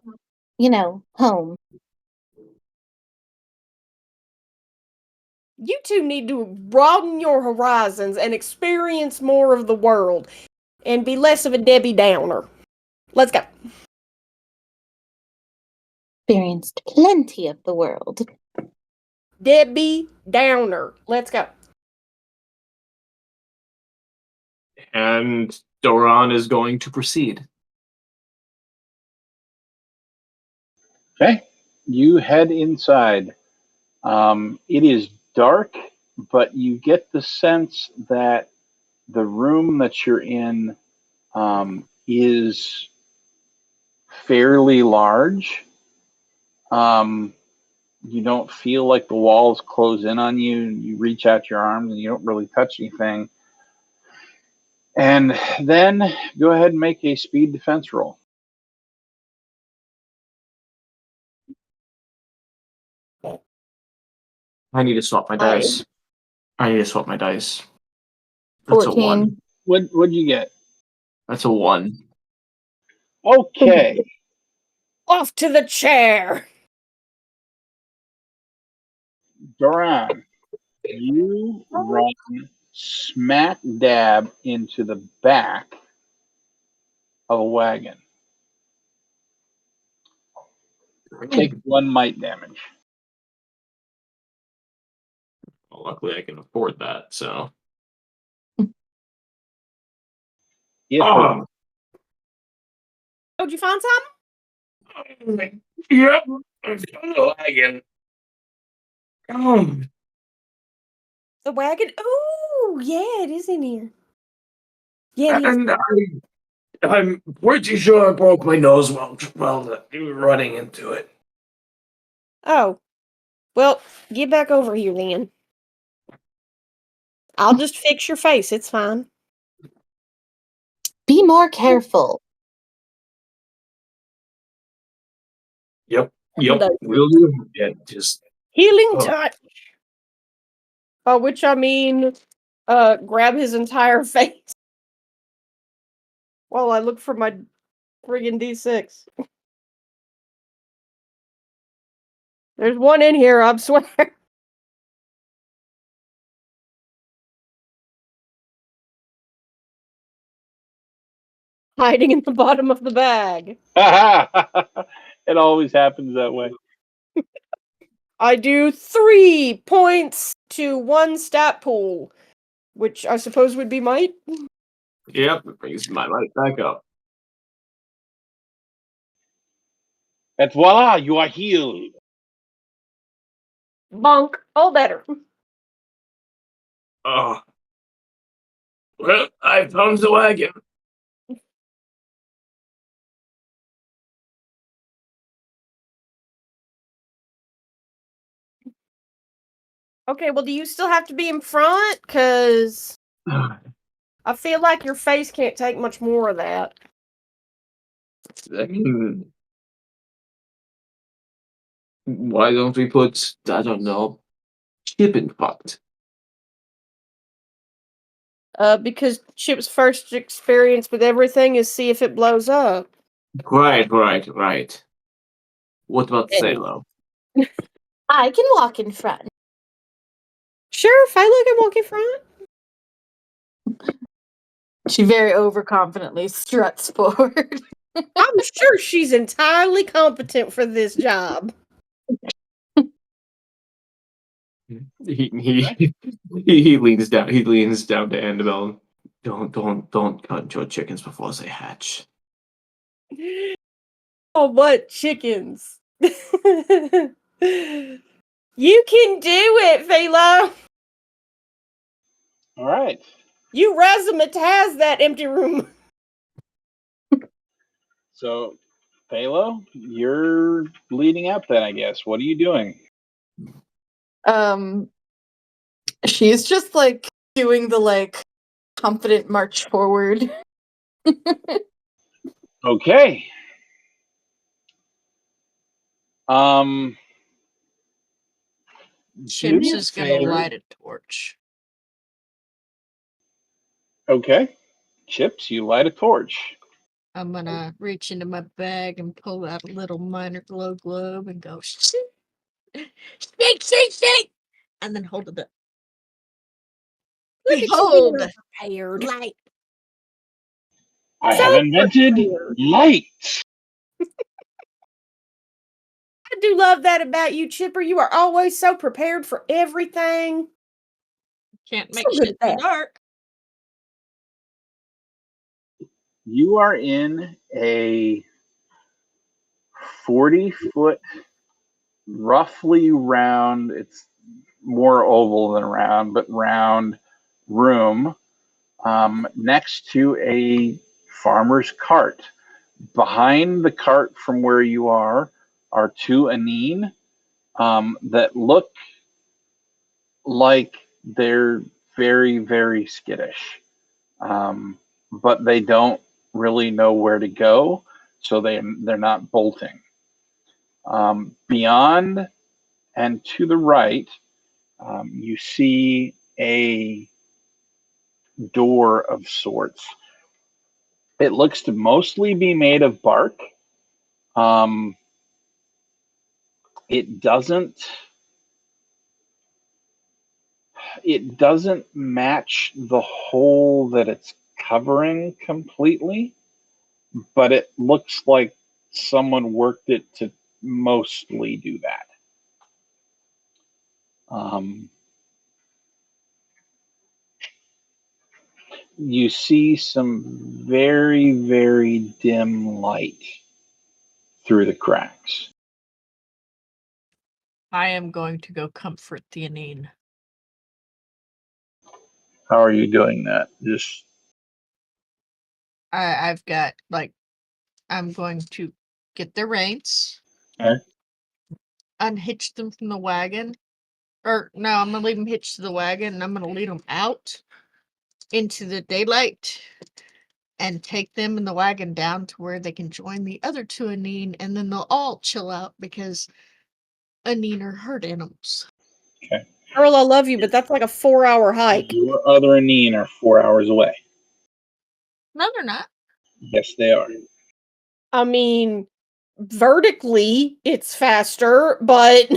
home. You two need to broaden your horizons and experience more of the world and be less of a Debbie Downer. Let's go. Experienced plenty of the world. Debbie Downer. Let's go. And Doran is going to proceed. Okay, you head inside. It is dark, but you get the sense that the room that you're in is fairly large. You don't feel like the walls close in on you. You reach out your arms and you don't really touch anything. And then go ahead and make a speed defense roll. I need to swap my dice. I need to swap my dice. That's a 14. 1. What'd you get? That's a 1. Okay. Off to the chair. Doran, you run smack dab into the back of a wagon. Take 1 might damage. Well, luckily, I can afford that. So. It Oh, hurt. Oh, did you find something? yep. I found the wagon. The wagon? Ooh, yeah, it is in here. Yeah, it is. And I'm pretty sure I broke my nose while running into it. Oh, well, get back over here then. I'll just fix your face. It's fine. Be more careful. Yep. No. We'll do. Yeah, just Healing touch. Which I mean, grab his entire face while I look for my friggin' D6. There's one in here, I swear. Hiding in the bottom of the bag. It always happens that way. I do 3 points to 1 stat pool, which I suppose would be might. Yep, it brings my light back up. And voila, you are healed. Bonk. All better. Oh. Well, I found the wagon. Okay, well, do you still have to be in front? Because I feel like your face can't take much more of that. I mean, why don't we put, I don't know, Chip in front? Because Chip's first experience with everything is see if it blows up. Right. What about Hey. Thalo? I can walk in front. Sure, Philo can walk in front. She very overconfidently struts forward. I'm sure she's entirely competent for this job. He leans down. He leans down to Annabelle. Don't cut your chickens before they hatch. Oh, what chickens? You can do it, Philo. All right. You razzmatazz that empty room. So, Phalo, you're leading up then, I guess. What are you doing? She's just like doing the like confident march forward. Okay. Um, do Chips me a is gonna favor. light a torch. Okay. Chips, you light a torch. I'm gonna reach into my bag and pull out a little minor glow globe and go shake, shake, and then hold it up. Look at you Behold, being prepared. light. I So have invented prepared. light. I do love that about you, Chipper. You are always so prepared for everything. Can't So make good shit at in the that. dark. You are in a 40-foot, roughly round, it's more oval than round, but round room next to a farmer's cart. Behind the cart from where you are two Aneen that look like they're very, very skittish. But they don't really know where to go, so they're not bolting. Beyond and to the right, you see a door of sorts. It looks to mostly be made of bark. Um, it doesn't match the hole that it's covering completely, but it looks like someone worked it to mostly do that. You see some very, very dim light through the cracks. I am going to go comfort the Anine. How are you doing that? Just I've got I'm going to get their reins, okay. unhitch them from the wagon. Or no, I'm gonna leave them hitched to the wagon and I'm gonna lead them out into the daylight and take them in the wagon down to where they can join the other two Anine, and then they'll all chill out because Anine are herd animals. Okay. Earl, I love you, but that's like a 4-hour hike. Your other Aneen are 4 hours away. No, they're not. Yes, they are. I mean, vertically, it's faster, but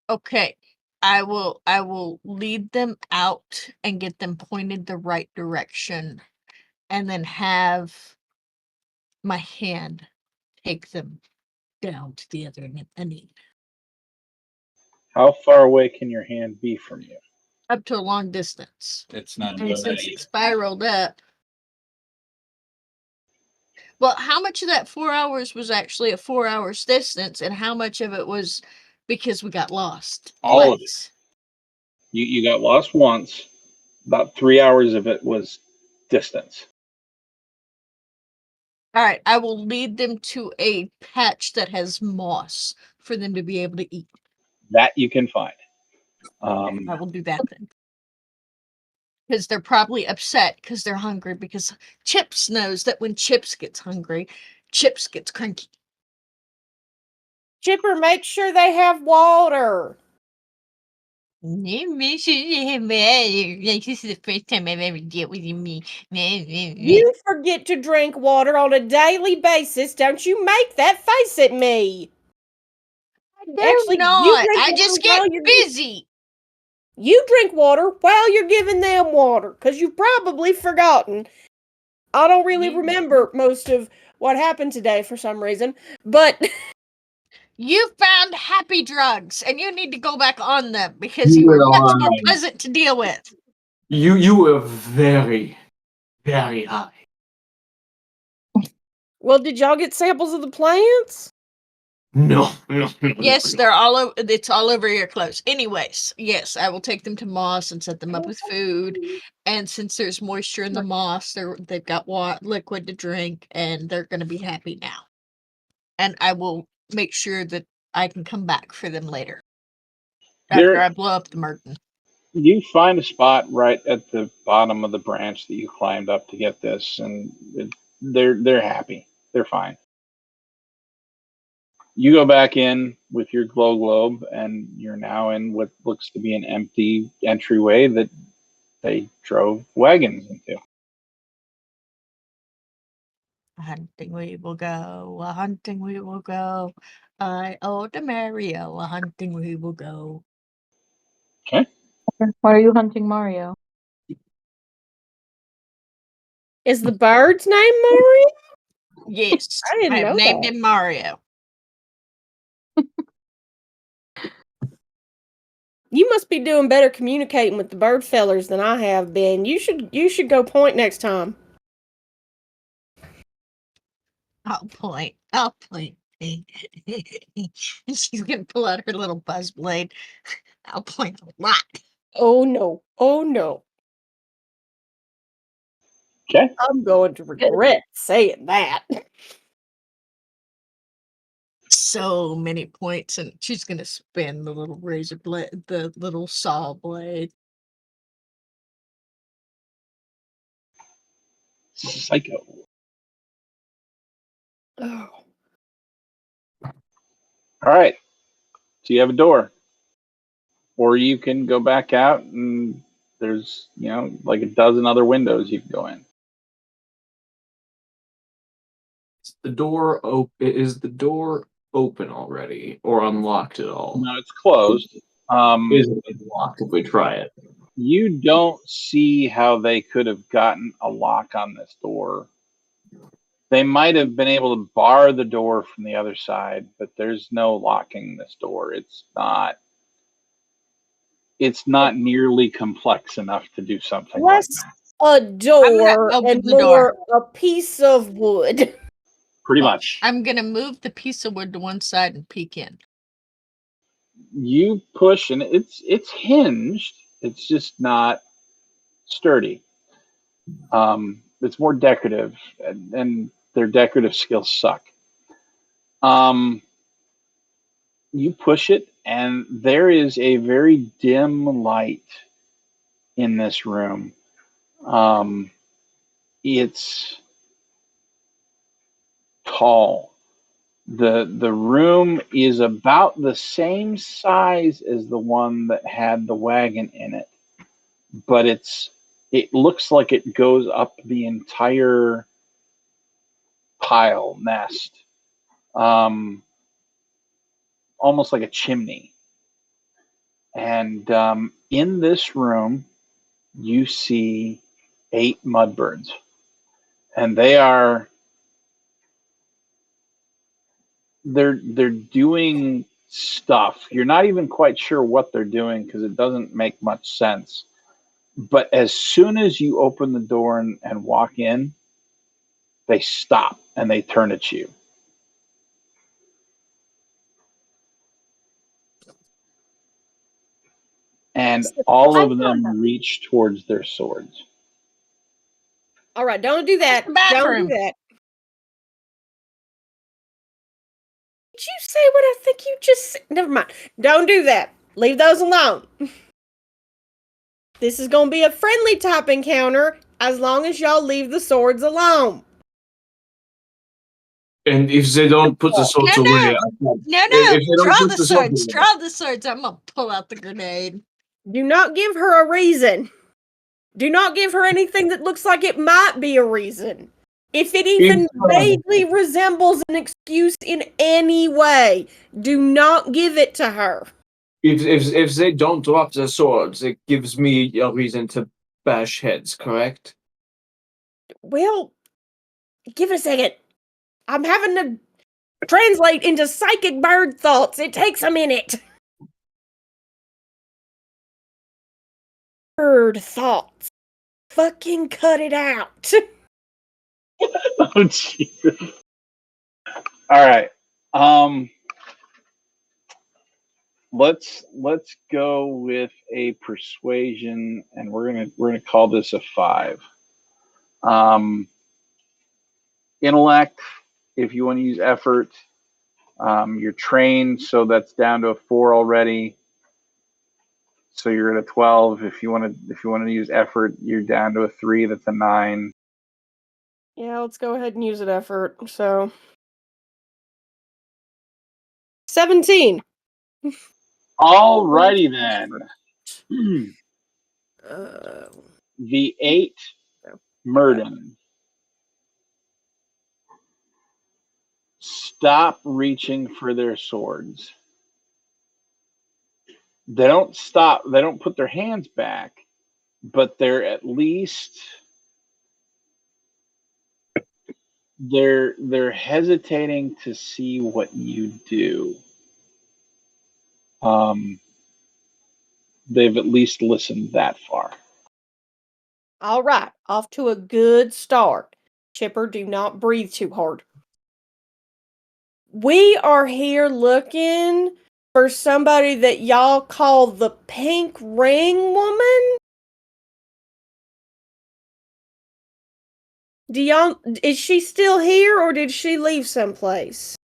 Okay. I will lead them out and get them pointed the right direction, and then have my hand take them down to the other end, How far away can your hand be from you? up to a long distance. It's not And doing that since either. it spiraled up. Well, how much of that 4 hours was actually a 4 hours distance, and how much of it was because we got lost? All of it. Twice. You got lost once. About 3 hours of it was distance. All right, I will lead them to a patch that has moss for them to be able to eat. That you can find. I will do that then. Because they're probably upset because they're hungry, because Chips knows that when Chips gets hungry, Chips gets cranky. Chipper, make sure they have water. This is the first time I've ever dealt with me. You forget to drink water on a daily basis. Don't you make that face at me. Actually, you not. drink I water just while get you're busy. You drink water while you're giving them water, because you've probably forgotten. I don't really remember most of what happened today for some reason, but You found happy drugs, and you need to go back on them because You you were were much more lying. pleasant to deal with. You were very, very high. well, did y'all get samples of the plants? No. Yes, they're all over. It's all over your clothes. Anyways, yes, I will take them to moss and set them up with food. And since there's moisture in the moss, they've got liquid to drink, and they're going to be happy now. And I will make sure that I can come back for them later after I blow up the Merton. You find a spot right at the bottom of the branch that you climbed up to get this, and they're happy. They're fine. You go back in with your glow globe, and you're now in what looks to be an empty entryway that they drove wagons into. A hunting we will go, a hunting we will go. I owe to Mario, a hunting we will go. Okay. Why are you hunting Mario? Is the bird's name Mario? Yes, I didn't I have know named that. him Mario. You must be doing better communicating with the bird fellers than I have been. You should go point next time. I'll point. I'll point. She's gonna pull out her little buzz blade. I'll point a lot. Oh no. Oh no. Okay. I'm going to regret saying that. So many points, and she's gonna spin the little razor blade, the little saw blade. Psycho. Oh. All right. So you have a door, or you can go back out, and there's like a dozen other windows you can go in. Is the door open already or unlocked at all? No, it's closed. Is it unlocked if we try it? You don't see how they could have gotten a lock on this door. They might have been able to bar the door from the other side, but there's no locking this door. It's not nearly complex enough to do something like Less that. a door open and the door. more a piece of wood. Pretty Well, much. I'm gonna move the piece of wood to one side and peek in. You push and it's hinged. It's just not sturdy. It's more decorative, and their decorative skills suck. You push it, and there is a very dim light in this room. It's tall. The room is about the same size as the one that had the wagon in it, but it looks like it goes up the entire pile nest, almost like a chimney. And in this room, you see 8 mudbirds, and they're doing stuff. You're not even quite sure what they're doing because it doesn't make much sense. But as soon as you open the door and walk in, they stop and they turn at you. And all of them reach towards their swords. All right, don't do that. Don't do Bathroom. that. Did you say what I think you just said? Never mind. Don't do that. Leave those alone. This is going to be a friendly type encounter as long as y'all leave the swords alone. And if they don't put the swords No, away, no. if they don't Draw put the the swords. away, Draw the swords. I'm going to pull out the grenade. Do not give her a reason. Do not give her anything that looks like it might be a reason. If it even vaguely resembles an excuse in any way, do not give it to her. if they don't drop the swords, it gives me a reason to bash heads, correct? Well, give it a second. I'm having to translate into psychic bird thoughts. It takes a minute. Bird thoughts. Fucking cut it out. Oh, Jesus. All right. Let's go with a persuasion, and we're gonna call this a 5. Intellect, if you want to use effort. You're trained, so that's down to a 4 already. So you're at a 12. If you want to use effort, you're down to a 3. That's a 9. Yeah, let's go ahead and use an effort. So 17. Alrighty then. The 8 Murden. Stop reaching for their swords. They don't stop. They don't put their hands back, but they're at least they're hesitating to see what you do. They've at least listened that far. All right, off to a good start. Chipper, do not breathe too hard. We are here looking for somebody that y'all call the Pink Ring Woman. Is she still here or did she leave someplace?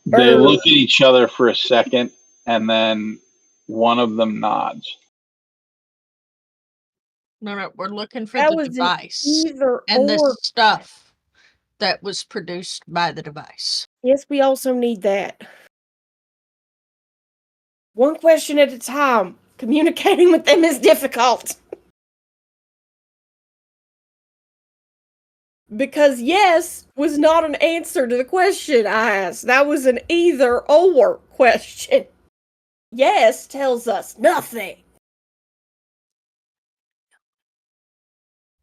They look at each other for a second, and then one of them nods. No, we're looking for That the was device either and the or. stuff that was produced by the device. Yes, we also need that. One question at a time. Communicating with them is difficult. Because yes was not an answer to the question I asked. That was an either or question. Yes tells us nothing.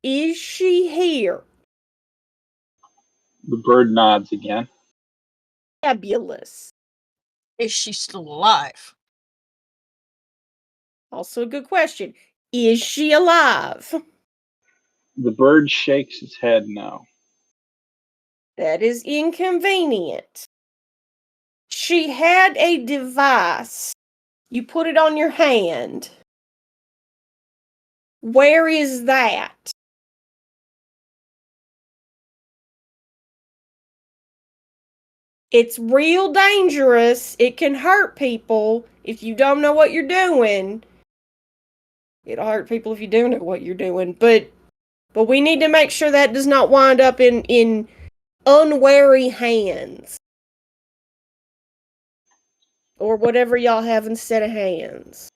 Is she here? The bird nods again. Fabulous. Is she still alive? Also a good question. Is she alive? The bird shakes its head no. That is inconvenient. She had a device. You put it on your hand. Where is that? It's real dangerous. It can hurt people if you don't know what you're doing. It'll hurt people if you do know what you're doing. But we need to make sure that does not wind up in unwary hands. Or whatever y'all have instead of hands.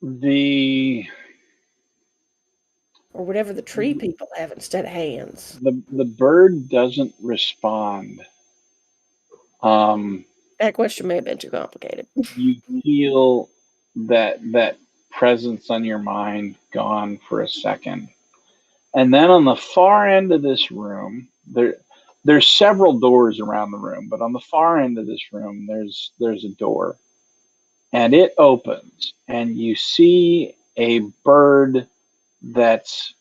The or whatever the tree people have instead of hands. The bird doesn't respond. That question may have been too complicated. You feel that presence on your mind gone for a second. And then on the far end of this room, there's several doors around the room, but on the far end of this room, there's a door, and it opens, and you see a bird that's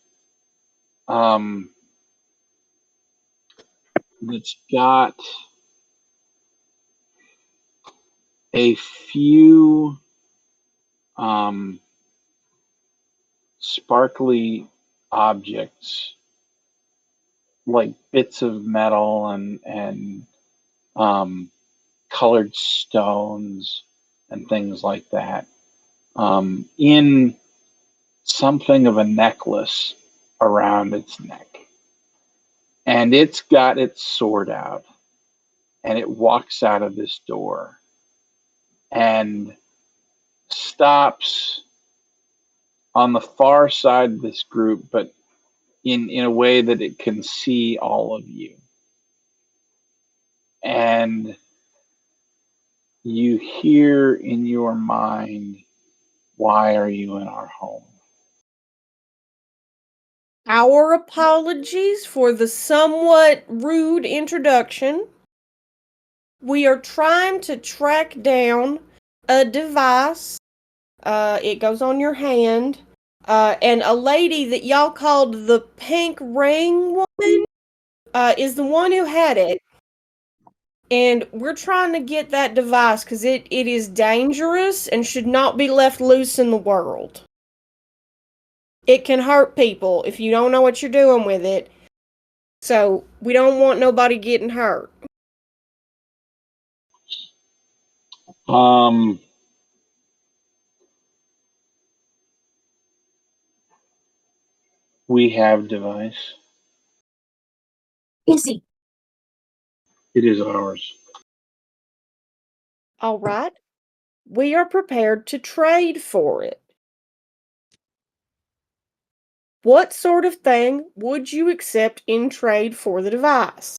that's got a few sparkly objects like bits of metal and colored stones and things like that in something of a necklace around its neck. And it's got its sword out and it walks out of this door and stops on the far side of this group, but in a way that it can see all of you. And you hear in your mind, why are you in our home? Our apologies for the somewhat rude introduction. We are trying to track down a device. It goes on your hand. And a lady that y'all called the Pink Ring Woman is the one who had it. And we're trying to get that device because it is dangerous and should not be left loose in the world. It can hurt people if you don't know what you're doing with it. So we don't want nobody getting hurt. We have device. Easy. It is ours. All right. We are prepared to trade for it. What sort of thing would you accept in trade for the device?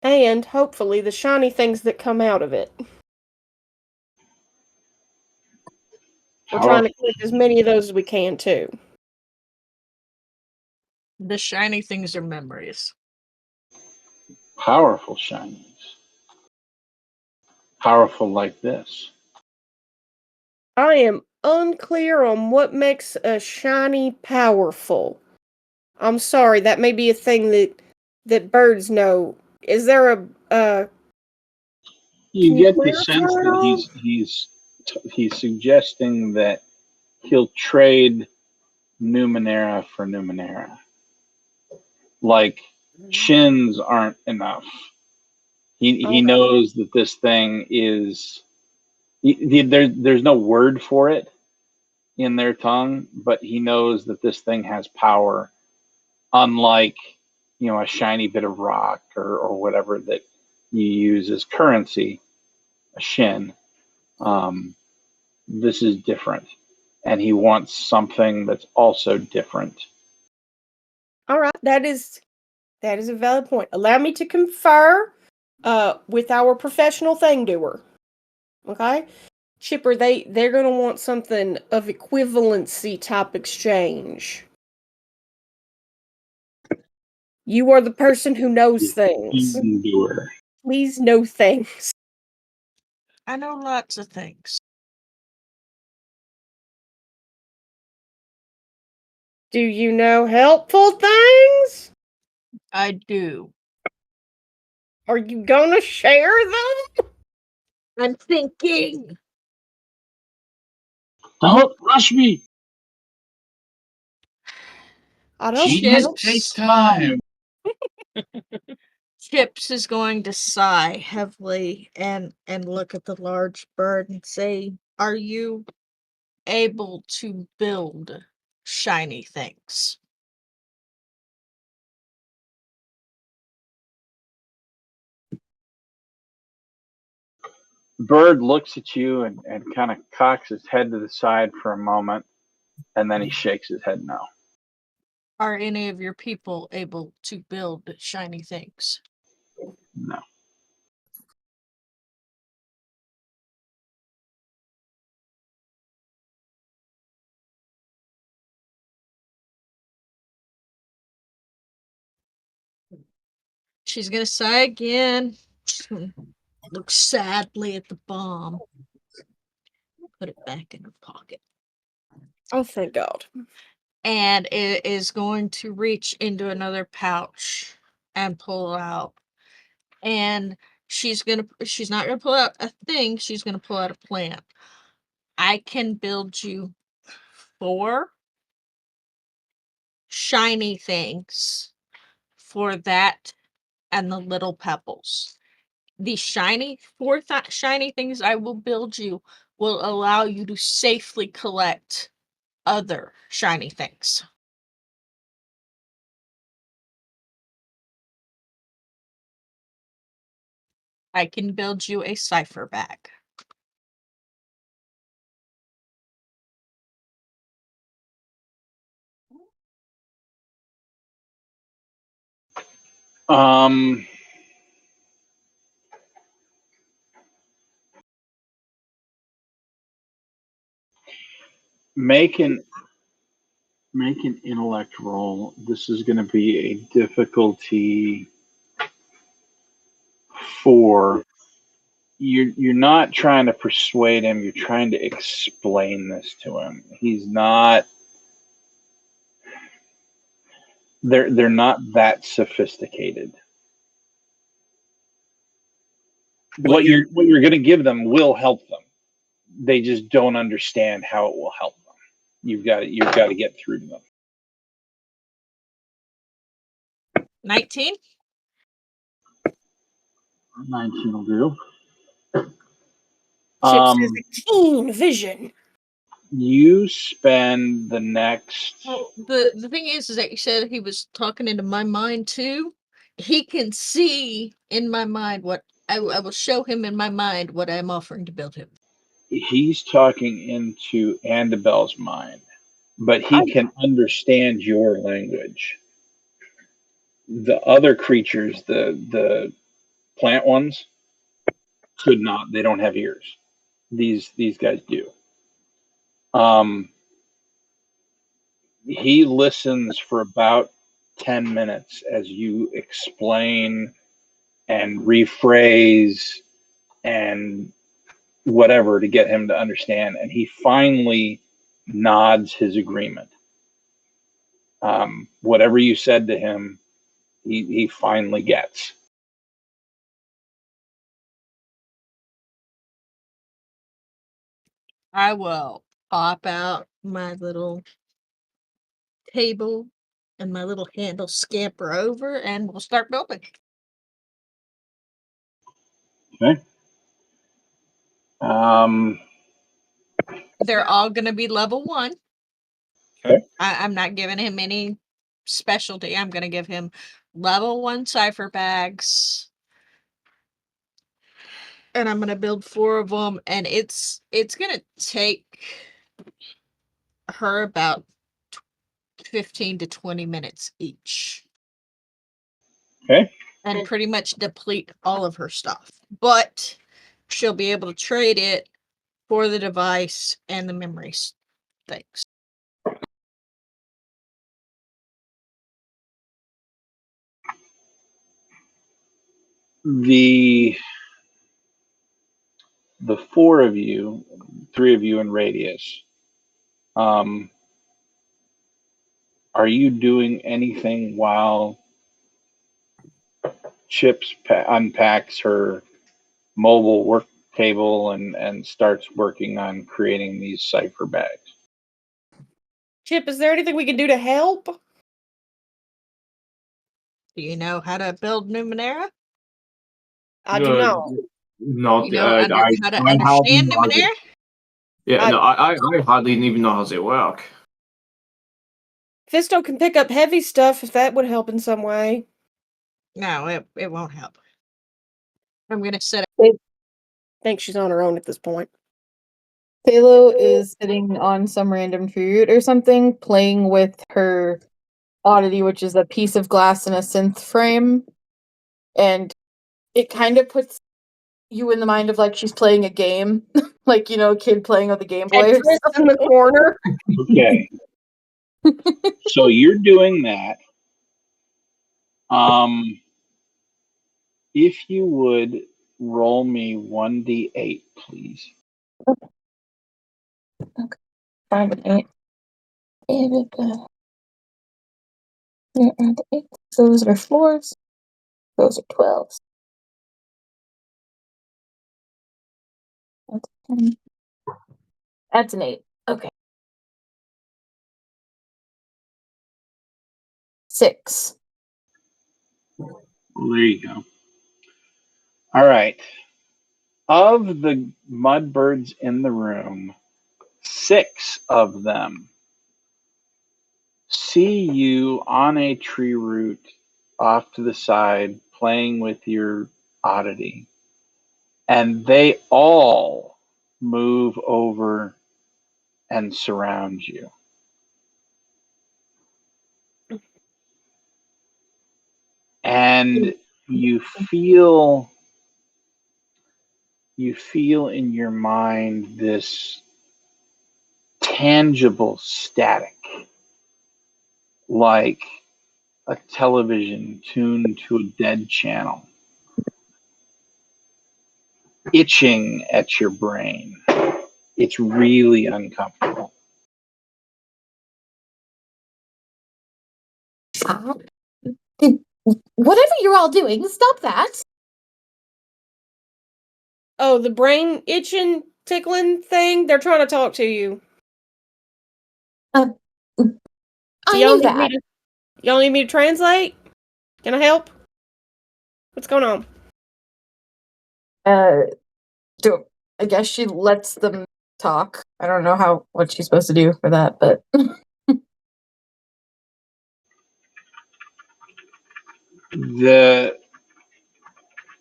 And hopefully the shiny things that come out of it. We're trying to collect as many of those as we can too. The shiny things are memories. Powerful shinies. Powerful like this. I am unclear on what makes a shiny powerful. I'm sorry, that may be a thing that birds know. Is there a You can you get the clarify sense at that all? he's suggesting that he'll trade Numenera for Numenera. Like shins aren't enough. He Okay. knows that this thing is there's no word for it in their tongue, but he knows that this thing has power, unlike a shiny bit of rock or whatever that you use as currency, a shin. This is different, and he wants something that's also different. All right, that is a valid point. Allow me to confer with our professional thing doer. Okay? Chipper, they're gonna want something of equivalency type exchange. You are the person who knows things. Doer. Please know things. I know lots of things. Do you know helpful things? I do. Are you gonna share them? I'm thinking. Don't rush me. I don't Chips. Takes time. Chips is going to sigh heavily and look at the large bird and say, "Are you able to build shiny things?" Bird looks at you and kind of cocks his head to the side for a moment, and then he shakes his head no. Are any of your people able to build shiny things? No. She's gonna sigh again. Look sadly at the bomb. Put it back in her pocket. Oh, thank God. And it is going to reach into another pouch and pull out. And she's not gonna pull out a thing, she's gonna pull out a plant. I can build you 4 shiny things for that and the little pebbles. The shiny things I will build you will allow you to safely collect other shiny things. I can build you a cipher bag. Um, make an intellect roll. This is going to be a difficulty 4. You're not trying to persuade him. You're trying to explain this to him. He's not. They're not that sophisticated. What you're going to give them will help them. They just don't understand how it will help them. You've got to get through to them. 19? 19 will do. Chips has a keen vision. You spend the next. Well, the thing is that you said he was talking into my mind too. He can see in my mind what I will show him in my mind what I'm offering to build him. He's talking into Andabel's mind, but he can understand your language. The other creatures, the plant ones, could not. They don't have ears. These guys do. He listens for about 10 minutes as you explain and rephrase and whatever to get him to understand, and he finally nods his agreement. Whatever you said to him, he finally gets. I will pop out my little table and my little handle, scamper over, and we'll start building. Okay. They're all going to be level 1. Okay. I'm not giving him any specialty. I'm going to give him level 1 cipher bags. And I'm going to build 4 of them. And it's going to take her about 15 to 20 minutes each. Okay. And pretty much deplete all of her stuff. But she'll be able to trade it for the device and the memory things. The 4 of you, 3 of you in radius, are you doing anything while Chips unpacks her mobile work table and starts working on creating these cipher bags? Chip, is there anything we can do to help? Do you know how to build Numenera? I do not. No, You know how to I hardly understand know how Numenera? I hardly even know how they work. Fisto can pick up heavy stuff if that would help in some way. No, it won't help. I'm gonna set think she's on her own at this point. Phalo is sitting on some random tree root or something, playing with her oddity, which is a piece of glass in a synth frame. And it kind of puts you in the mind of like she's playing a game, like, you know, a kid playing with a Game Boy or Tetris in the something. corner. Okay. So you're doing that. If you would roll me 1d8, please. 5 and 8. Those are 4s. Those are 12s. That's 10. That's an 8. Okay. 6. Well, there you go. All right. Of the mudbirds in the room, 6 of them see you on a tree root off to the side playing with your oddity. And they all move over and surround you. And you feel in your mind this tangible static, like a television tuned to a dead channel, itching at your brain. It's really uncomfortable. Whatever you're all doing, stop that. Oh, the brain itching, tickling thing? They're trying to talk to you. I Y'all knew that. Y'all need me to translate? Can I help? What's going on? I guess she lets them talk. I don't know what she's supposed to do for that, but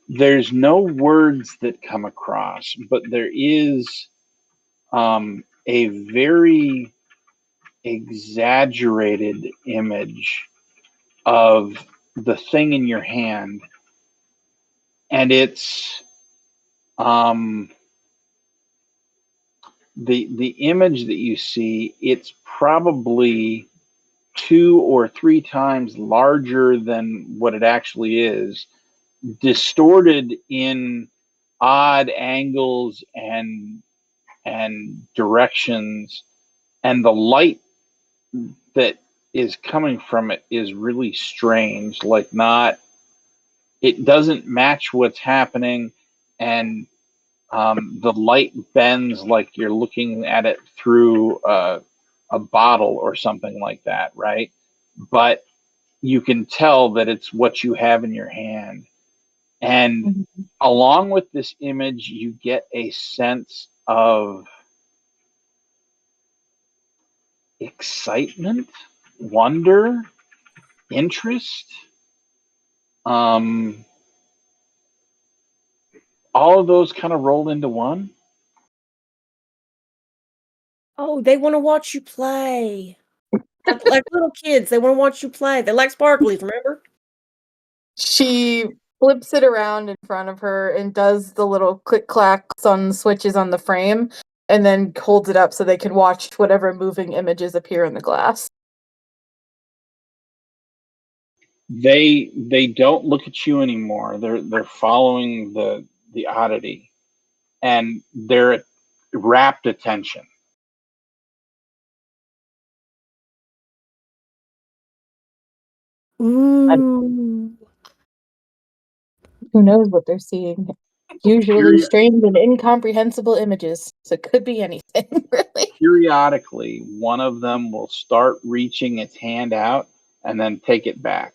There's no words that come across, but there is a very exaggerated image of the thing in your hand, and it's the image that you see. It's probably 2 or 3 times larger than what it actually is, distorted in odd angles and directions, and the light that is coming from it is really strange, like not, it doesn't match what's happening, and the light bends like you're looking at it through a bottle or something like that, right? But you can tell that it's what you have in your hand. And along with this image, you get a sense of excitement, wonder, interest. All of those kind of rolled into one. Oh, they want to watch you play. Like little kids, they want to watch you play. They like sparklies, remember? she flips it around in front of her and does the little click clacks on the switches on the frame, and then holds it up so they can watch whatever moving images appear in the glass. They don't look at you anymore. They're following the oddity, and they're at rapt attention. Ooh. Who knows what they're seeing? Usually strange and incomprehensible images, so it could be anything, really. Periodically, one of them will start reaching its hand out and then take it back.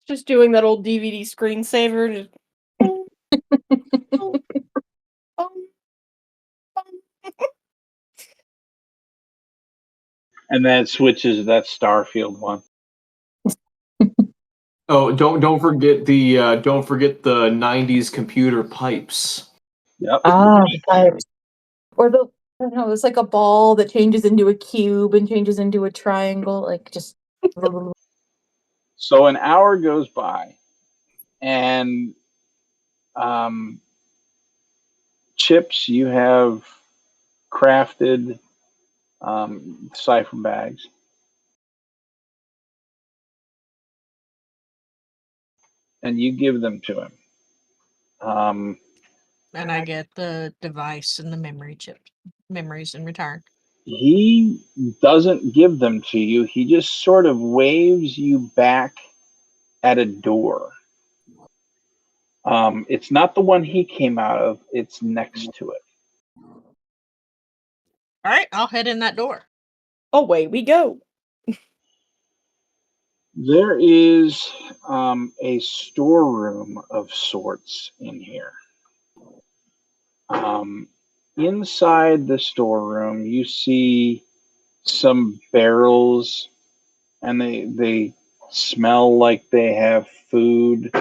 Just doing that old DVD screensaver. Just... And then it switches to that Starfield one. Oh, don't forget the '90s computer pipes. Yep. Ah, the pipes. Or the I don't know, it's like a ball that changes into a cube and changes into a triangle, like just So an hour goes by, and Chips, you have crafted cipher bags. And you give them to him. And I get the device and the memories in return. He doesn't give them to you. He just sort of waves you back at a door. It's not the one he came out of, it's next to it. All right, I'll head in that door. Away we go. There is a storeroom of sorts in here. Inside the storeroom, you see some barrels, and they smell like they have food.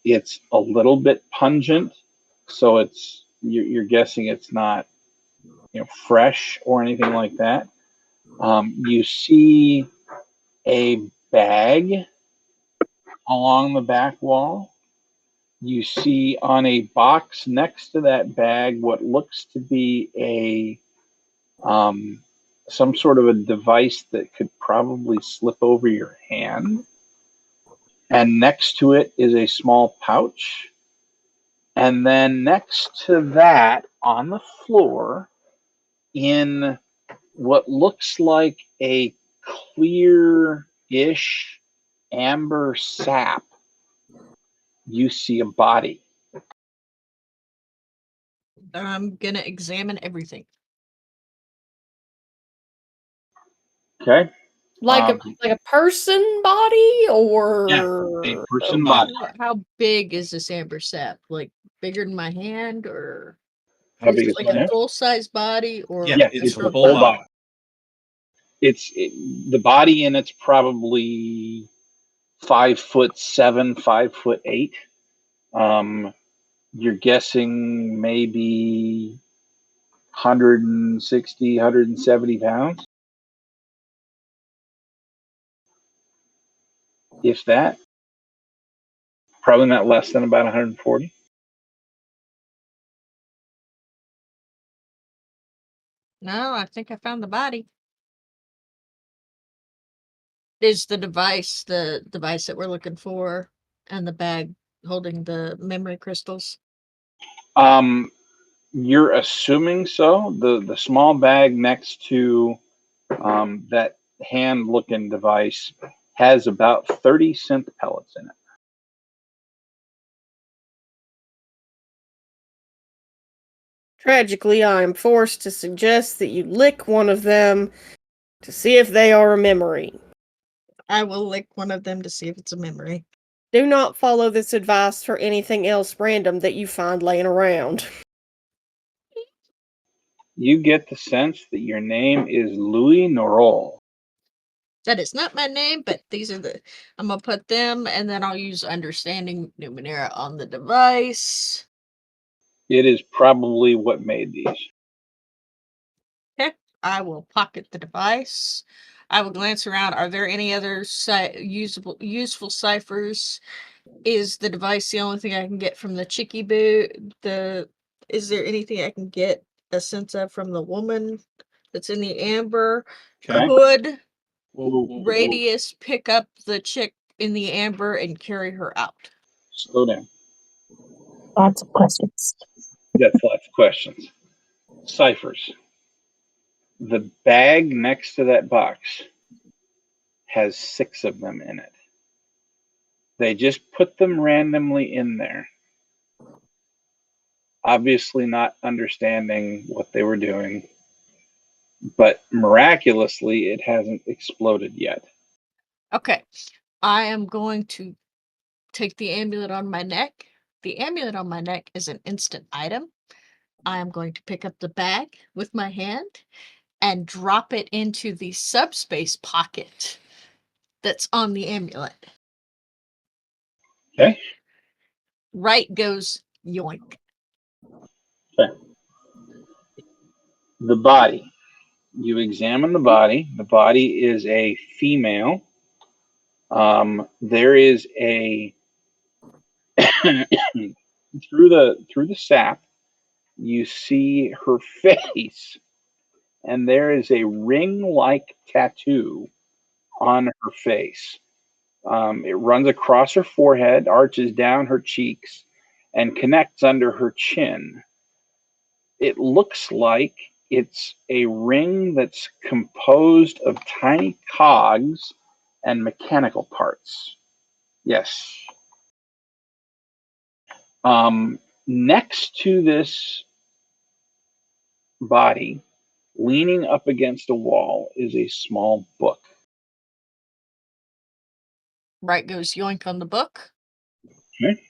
It's a little bit pungent, so you're guessing it's not fresh or anything like that. You see a bag along the back wall. You see on a box next to that bag what looks to be a some sort of a device that could probably slip over your hand. And next to it is a small pouch. And then next to that, on the floor, in what looks like a clear-ish amber sap, you see a body. I'm gonna examine everything. Okay? Like a person body or A person okay. body. How big is this amber sap? Like bigger than my hand, or How is big it is like what a now? full size body, or Yeah, Yes, it's it's a a full full body. body. The body in it's probably 5'7", 5'8". You're guessing maybe 160, 170 pounds, if that. Probably not less than about 140. No, I think I found the body. Is the device that we're looking for, and the bag holding the memory crystals? You're assuming so. The small bag next to that hand-looking device has about 30 synth pellets in it. Tragically, I am forced to suggest that you lick one of them to see if they are a memory. I will lick one of them to see if it's a memory. Do not follow this advice for anything else random that you find laying around. You get the sense that your name is Louis Norol. That is not my name, but these are the. I'm gonna put them, and then I'll use understanding Numenera on the device. It is probably what made these. Okay, I will pocket the device. I will glance around. Are there any other useful ciphers? Is the device the only thing I can get from the chicky boo? Is there anything I can get a sense of from the woman that's in the amber? Okay. Could Well, Radius pick up the chick in the amber and carry her out? Slow down. lots of questions. That's lots of questions. Ciphers. The bag next to that box has 6 of them in it. They just put them randomly in there, obviously not understanding what they were doing, but miraculously, it hasn't exploded yet. Okay, I am going to take the amulet on my neck. The amulet on my neck is an instant item. I am going to pick up the bag with my hand and drop it into the subspace pocket that's on the amulet. Okay. Right goes yoink. Okay. The body. You examine the body. The body is a female. There is a through the sap. You see her face, and there is a ring-like tattoo on her face. It runs across her forehead, arches down her cheeks, and connects under her chin. It looks like it's a ring that's composed of tiny cogs and mechanical parts. Yes. Next to this body, leaning up against a wall, is a small book. Right goes yoink on the book. Okay.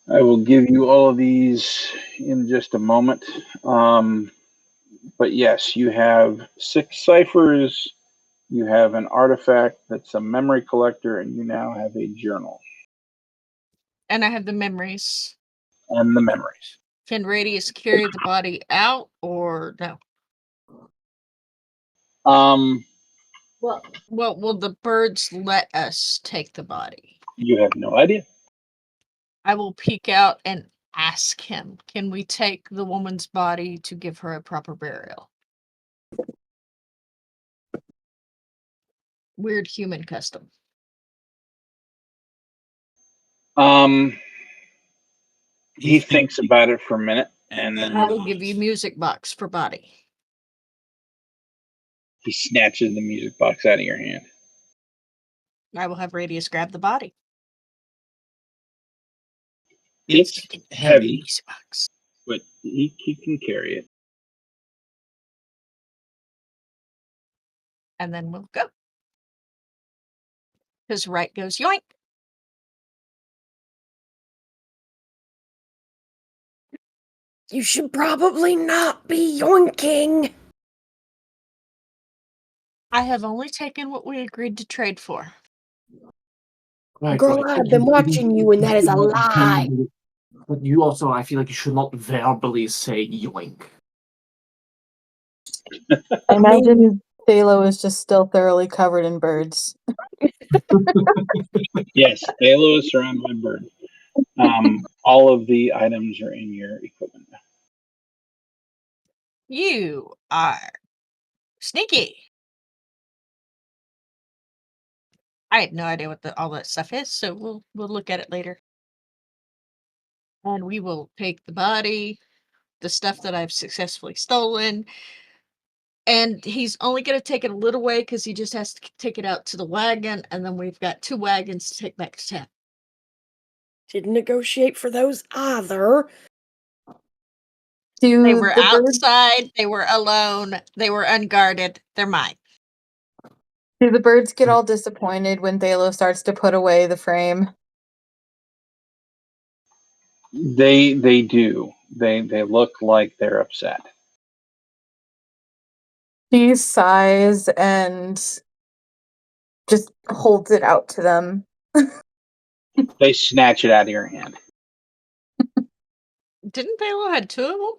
I will give you all of these in just a moment. But yes, you have 6 ciphers, you have an artifact that's a memory collector, and you now have a journal And I have the memories. and the memories. Can Radius carry the body out or no? Um, Well, will the birds let us take the body? you have no idea. I will peek out and ask him, can we take the woman's body to give her a proper burial? Weird human custom. He thinks about it for a minute, and I then will give you music box for body. he snatches the music box out of your hand. I will have Radius grab the body. It's heavy, Music box. but he can carry it. And then we'll go. Because right goes yoink. You should probably not be yoinking. I have only taken what we agreed to trade for. Right, Girl, right. I've been watching you, and that is a lie. But you also, I feel like you should not verbally say yoink. I imagine Thalo is just still thoroughly covered in birds. Yes, Halo is surrounded by birds. All of the items are in your equipment. You are sneaky. I have no idea what all that stuff is, so we'll look at it later. And we will take the body, the stuff that I've successfully stolen, and he's only going to take it a little way because he just has to take it out to the wagon, and then we've got 2 wagons to take back to town. Didn't negotiate for those either. They Do were the birds outside, they were alone, they were unguarded, they're mine. get all disappointed when Thalo starts to put away the frame? They do. They look like they're upset. He sighs and just holds it out to them. They snatch it out of your hand. Didn't Balo had 2 of them?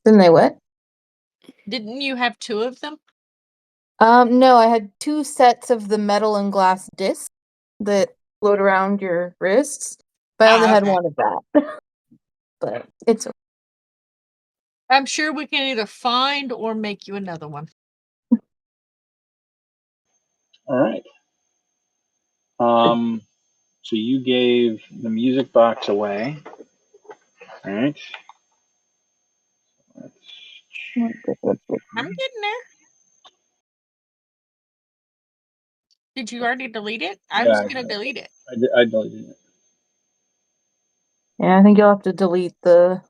Didn't they what? Didn't you have 2 of them? No, I had 2 sets of the metal and glass discs that float around your wrists, but I only had okay. 1 of that. But it's I'm sure we can either find or make you another one. All right. So you gave the music box away. All right. I'm getting there. Did you already delete it? I was going to delete it. I deleted it. Yeah, I think you'll have to delete the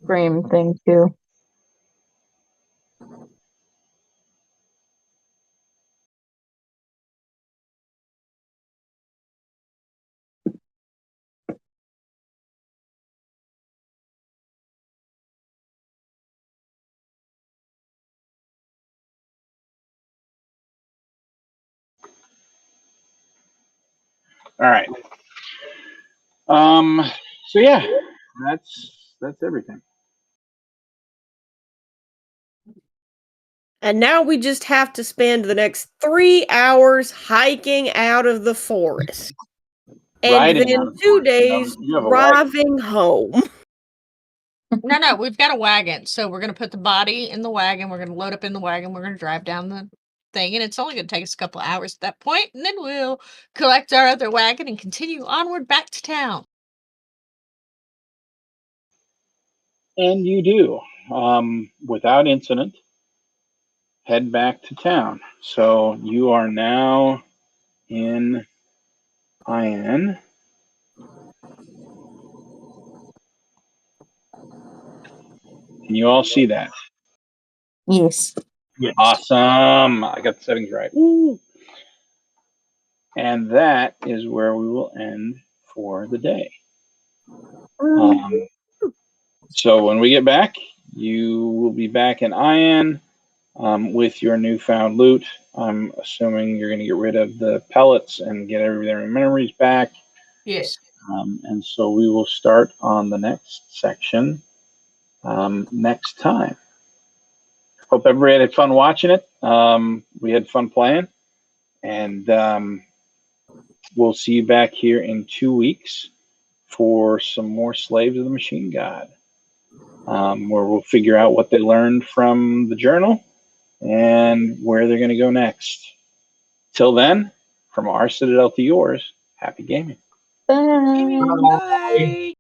frame thing too. All right. So yeah, that's everything. And now we just have to spend the next 3 hours hiking out of the forest. And Riding then out of the 2 forest. days You have a wagon. driving home. No, we've got a wagon. So we're going to put the body in the wagon. We're going to load up in the wagon. We're going to drive down the thing. And it's only going to take us a couple of hours at that point, and then we'll collect our other wagon and continue onward back to town. And you do, without incident, head back to town. So you are now in Ian. Can you all see that? Yes. Yes. Awesome. I got the settings right. Woo. And that is where we will end for the day. So when we get back, you will be back in Ian with your newfound loot. I'm assuming you're going to get rid of the pellets and get everything in memories back. Yes. And so we will start on the next section next time. Hope everybody had fun watching it. We had fun playing. And we'll see you back here in 2 weeks for some more Slaves of the Machine God, where we'll figure out what they learned from the journal and where they're going to go next. Till then, from our Citadel to yours, happy gaming. Bye. Bye.